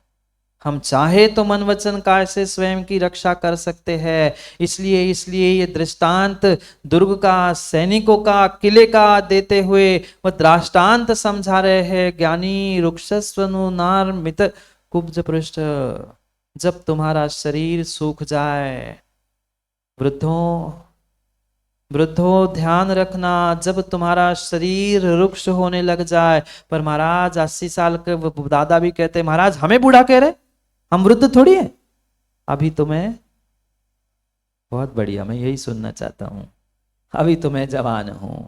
हम चाहे तो मन वचन काय से स्वयं की रक्षा कर सकते हैं। इसलिए ये दृष्टांत दुर्ग का, सैनिकों का, किले का देते हुए वह दृष्टांत समझा रहे हैं। ज्ञानी रुक्षस्वनु नार मित कुब्ज पृष्ठ, जब तुम्हारा शरीर सूख जाए, वृद्धों ध्यान रखना, जब तुम्हारा शरीर रुक्ष होने लग जाए। पर महाराज 80 साल के दादा भी कहते, महाराज हमें बूढ़ा कह रहे, हम वृद्ध थोड़ी है। अभी तो मैं, बहुत बढ़िया, मैं यही सुनना चाहता हूं, अभी तो मैं जवान हूं।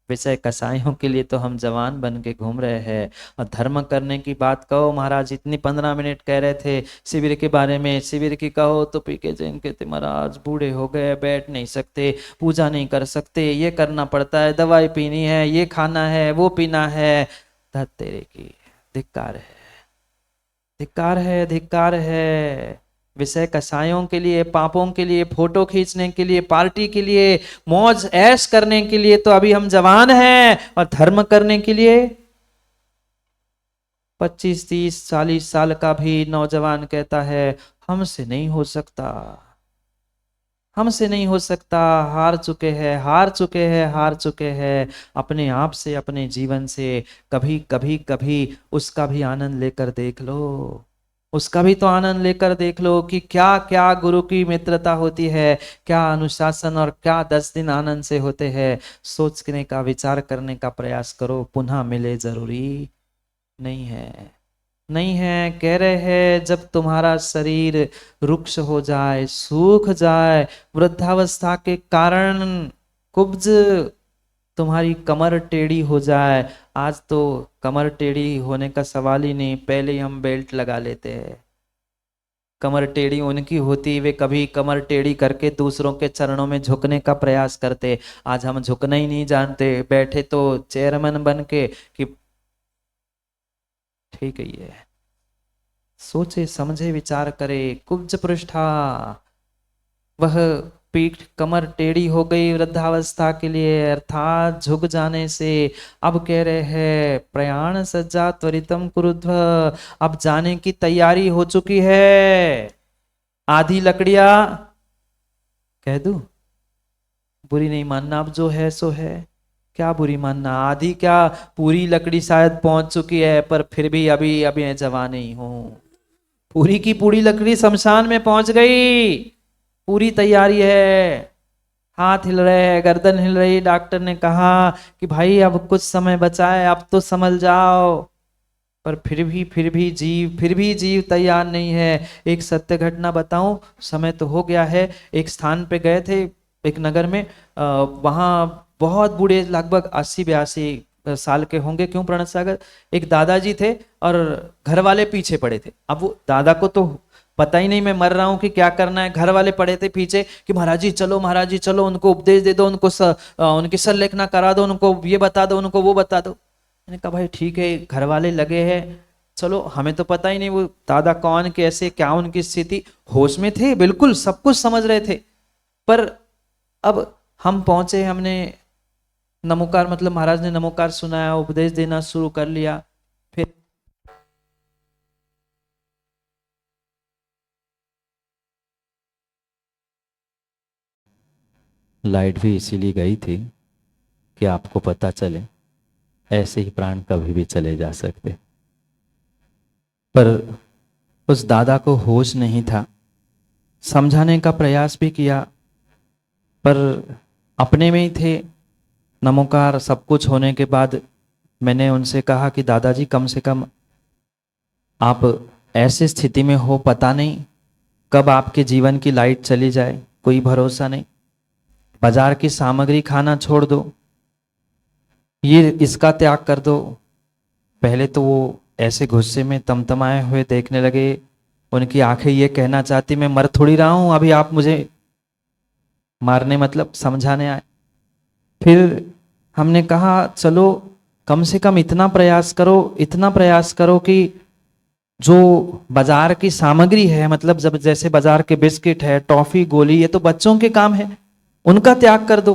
विषय कसाईयों के लिए तो हम जवान बन के घूम रहे हैं। और धर्म करने की बात कहो, महाराज इतनी 15 मिनट कह रहे थे शिविर के बारे में, शिविर की कहो तो पीके जैन कहते महाराज बूढ़े हो गए, बैठ नहीं सकते, पूजा नहीं कर सकते, ये करना पड़ता है, दवाई पीनी है, ये खाना है, वो पीना है। धत तेरे की, धिक्कार है, धिक्कार है, धिक्कार है। विषय कसायों के लिए, पापों के लिए, फोटो खींचने के लिए, पार्टी के लिए, मौज ऐश करने के लिए तो अभी हम जवान हैं। और धर्म करने के लिए 25, 30, 40 साल का भी नौजवान कहता है हमसे नहीं हो सकता, हमसे नहीं हो सकता, हार चुके हैं, हार चुके हैं, हार चुके हैं अपने आप से, अपने जीवन से। कभी उसका भी आनंद लेकर देख लो, उसका भी तो आनंद लेकर देख लो कि क्या क्या गुरु की मित्रता होती है, क्या अनुशासन और क्या 10 दिन आनंद से होते हैं। सोचने का, विचार करने का प्रयास करो, पुनः मिले जरूरी नहीं है, नहीं है। कह रहे हैं जब तुम्हारा शरीर रुक्ष हो जाए, सूख जाए, वृद्धावस्था के कारण कुब्ज, तुम्हारी कमर टेढ़ी हो जाए। आज तो कमर टेढ़ी होने का सवाल ही नहीं, पहले ही हम बेल्ट लगा लेते हैं। कमर टेढ़ी उनकी होती, वे कभी कमर टेढ़ी करके दूसरों के चरणों में झुकने का प्रयास करते। आज हम झुकना ही नहीं जानते, बैठे तो चेयरमैन बन के कि ठीक है। ये सोचे समझे विचार करे। कुब्ज पृष्ठा, वह पीठ, कमर टेढ़ी हो गई वृद्धावस्था के लिए, अर्थात झुक जाने से। अब कह रहे हैं प्रयाण सज्जा त्वरितम कुरुध्व, अब जाने की तैयारी हो चुकी है। आधी लकड़ियां कह दूं, बुरी नहीं मानना, अब जो है सो है, क्या बुरी मानना। आधी क्या, पूरी लकड़ी शायद पहुंच चुकी है, पर फिर भी अभी मैं जवान नहीं हूं। पूरी की पूरी लकड़ी शमशान में पहुंच गई, पूरी तैयारी है, हाथ हिल रहे हैं, गर्दन हिल रही। डॉक्टर ने कहा कि भाई अब कुछ समय बचा है, अब तो संभल जाओ। पर फिर भी जीव तैयार नहीं है। एक सत्य घटना बताऊं, समय तो हो गया है। एक स्थान पे गए थे, एक नगर में, वहां बहुत बूढ़े, लगभग 80-82 साल के होंगे। क्यों प्रणत सागर, एक दादाजी थे और घर वाले पीछे पड़े थे। अब वो दादा को तो पता ही नहीं मैं मर रहा हूं कि क्या करना है। घर वाले पड़े थे पीछे कि महाराज जी चलो, महाराज जी चलो, उनको उपदेश दे दो, उनको उनकी सर लेखना करा दो, उनको ये बता दो, उनको वो बता दो। मैंने कहा भाई ठीक है, घर वाले लगे हैं, चलो, हमें तो पता ही नहीं वो दादा कौन, कैसे, क्या उनकी स्थिति। होश में थे, बिल्कुल सब कुछ समझ रहे थे। पर अब हम पहुंचे, हमने नमोकार, मतलब महाराज ने नमोकार सुनाया, उपदेश देना शुरू कर लिया। फिर लाइट भी इसीलिए गई थी कि आपको पता चले, ऐसे ही प्राण कभी भी चले जा सकते। पर उस दादा को होश नहीं था, समझाने का प्रयास भी किया, पर अपने में ही थे। नमोकार सब कुछ होने के बाद मैंने उनसे कहा कि दादाजी कम से कम आप ऐसी स्थिति में हो, पता नहीं कब आपके जीवन की लाइट चली जाए, कोई भरोसा नहीं। बाजार की सामग्री खाना छोड़ दो, ये इसका त्याग कर दो। पहले तो वो ऐसे गुस्से में तमतमाए हुए देखने लगे, उनकी आंखें ये कहना चाहती मैं मर थोड़ी रहा हूं, अभी आप मुझे मारने मतलब समझाने आए। फिर हमने कहा चलो कम से कम इतना प्रयास करो, इतना प्रयास करो कि जो बाजार की सामग्री है, मतलब जब जैसे बाजार के बिस्किट है, टॉफी, गोली, ये तो बच्चों के काम है, उनका त्याग कर दो।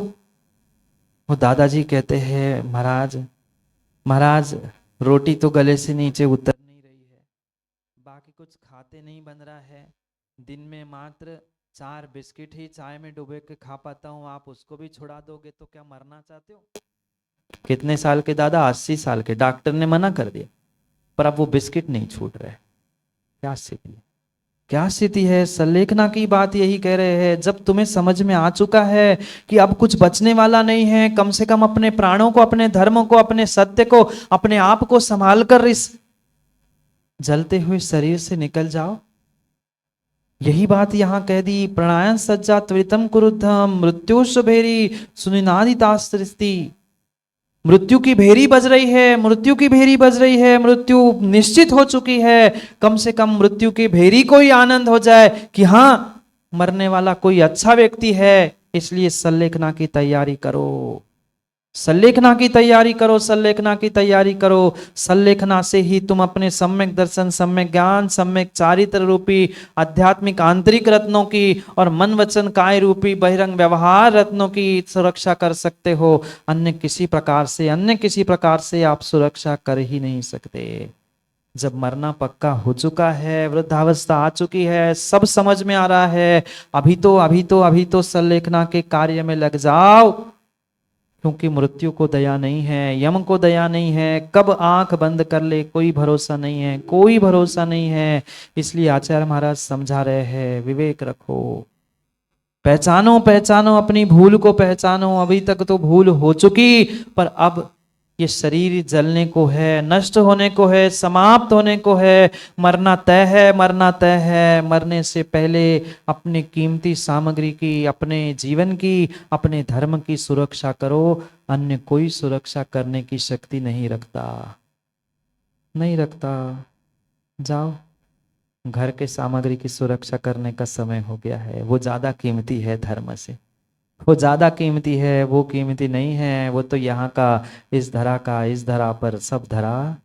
वो दादाजी कहते हैं महाराज, महाराज रोटी तो गले से नीचे उतर नहीं रही है, बाकी कुछ खाते नहीं बन रहा है, दिन में मात्र 4 बिस्किट ही चाय में डुबो के खा पाता हूँ, आप उसको भी छुड़ा दोगे तो क्या मरना चाहते हो? कितने साल के दादा? 80 साल के। डॉक्टर ने मना कर दिया, पर अब वो बिस्किट नहीं छूट रहे। क्या स्थिति है, क्या स्थिति है? सल्लेखना की बात यही कह रहे हैं, जब तुम्हें समझ में आ चुका है कि अब कुछ बचने वाला नहीं है, कम से कम अपने प्राणों को, अपने धर्म को, अपने सत्य को, अपने आप को संभाल कर इस जलते हुए शरीर से निकल जाओ। यही बात यहां कह दी। प्रणायन सज्जा त्वरितम कुरुद्धम मृत्यु सुभेरी सुनिनादितास्त्रिस्ति। मृत्यु की भेरी बज रही है, मृत्यु की भेरी बज रही है, मृत्यु निश्चित हो चुकी है। कम से कम मृत्यु की भेरी को ही आनंद हो जाए कि हाँ मरने वाला कोई अच्छा व्यक्ति है, इसलिए सल्लेखना की तैयारी करो, सल्लेखना की तैयारी करो, सल्लेखना की तैयारी करो। सल्लेखना से ही तुम अपने सम्यक दर्शन, सम्यक ज्ञान, सम्यक चारित्र रूपी आध्यात्मिक आंतरिक रत्नों की और मन वचन काय रूपी बहिरंग व्यवहार रत्नों की सुरक्षा कर सकते हो। अन्य किसी प्रकार से आप सुरक्षा कर ही नहीं सकते। जब मरना पक्का हो चुका है, वृद्धावस्था आ चुकी है, सब समझ में आ रहा है, अभी तो सल्लेखना के कार्य में लग जाओ, क्योंकि मृत्यु को दया नहीं है, यम को दया नहीं है, कब आंख बंद कर ले कोई भरोसा नहीं है, कोई भरोसा नहीं है। इसलिए आचार्य महाराज समझा रहे हैं, विवेक रखो, पहचानो, पहचानो अपनी भूल को, पहचानो। अभी तक तो भूल हो चुकी, पर अब ये शरीर जलने को है, नष्ट होने को है, समाप्त होने को है, मरना तय है, मरना तय है। मरने से पहले अपनी कीमती सामग्री की, अपने जीवन की, अपने धर्म की सुरक्षा करो। अन्य कोई सुरक्षा करने की शक्ति नहीं रखता, नहीं रखता। जाओ, घर के सामग्री की सुरक्षा करने का समय हो गया है, वो ज्यादा कीमती है धर्म से, वो ज्यादा कीमती है, वो कीमती नहीं है। वो तो यहाँ का, इस धरा का, इस धरा पर सब धरा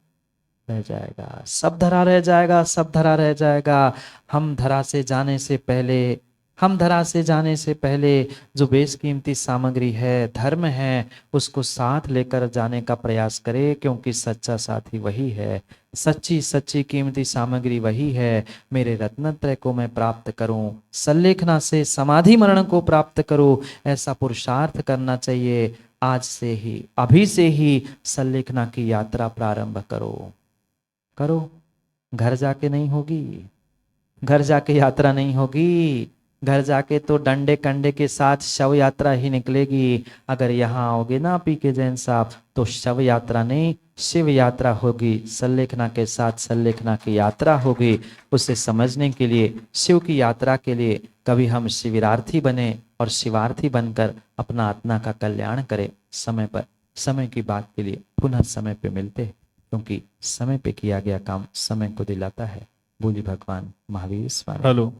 रह जाएगा, सब धरा रह जाएगा, सब धरा रह जाएगा। हम धरा से जाने से पहले, हम धरा से जाने से पहले जो बेशकीमती सामग्री है, धर्म है, उसको साथ लेकर जाने का प्रयास करें, क्योंकि सच्चा साथी वही है, सच्ची सच्ची कीमती सामग्री वही है। मेरे रत्नत्रय को मैं प्राप्त करूं, सल्लेखना से समाधि मरण को प्राप्त करूं, ऐसा पुरुषार्थ करना चाहिए। आज से ही, अभी से ही सल्लेखना की यात्रा प्रारंभ करो, करो। घर जाके नहीं होगी, घर जाके यात्रा नहीं होगी, घर जाके तो डंडे कंडे के साथ शव यात्रा ही निकलेगी। अगर यहाँ आओगे ना पी के जैन साहब, तो शव यात्रा नहीं, शिव यात्रा होगी। सल्लेखना के साथ सल्लेखना की यात्रा होगी। उसे समझने के लिए, शिव की यात्रा के लिए कभी हम शिविरार्थी बने और शिवार्थी बनकर अपना आत्मा का कल्याण करें। समय पर, समय की बात के लिए पुनः समय पे मिलते हैं, क्योंकि समय पे किया गया काम समय को दिलाता है। बोली भगवान महावीर स्वामी। हेलो।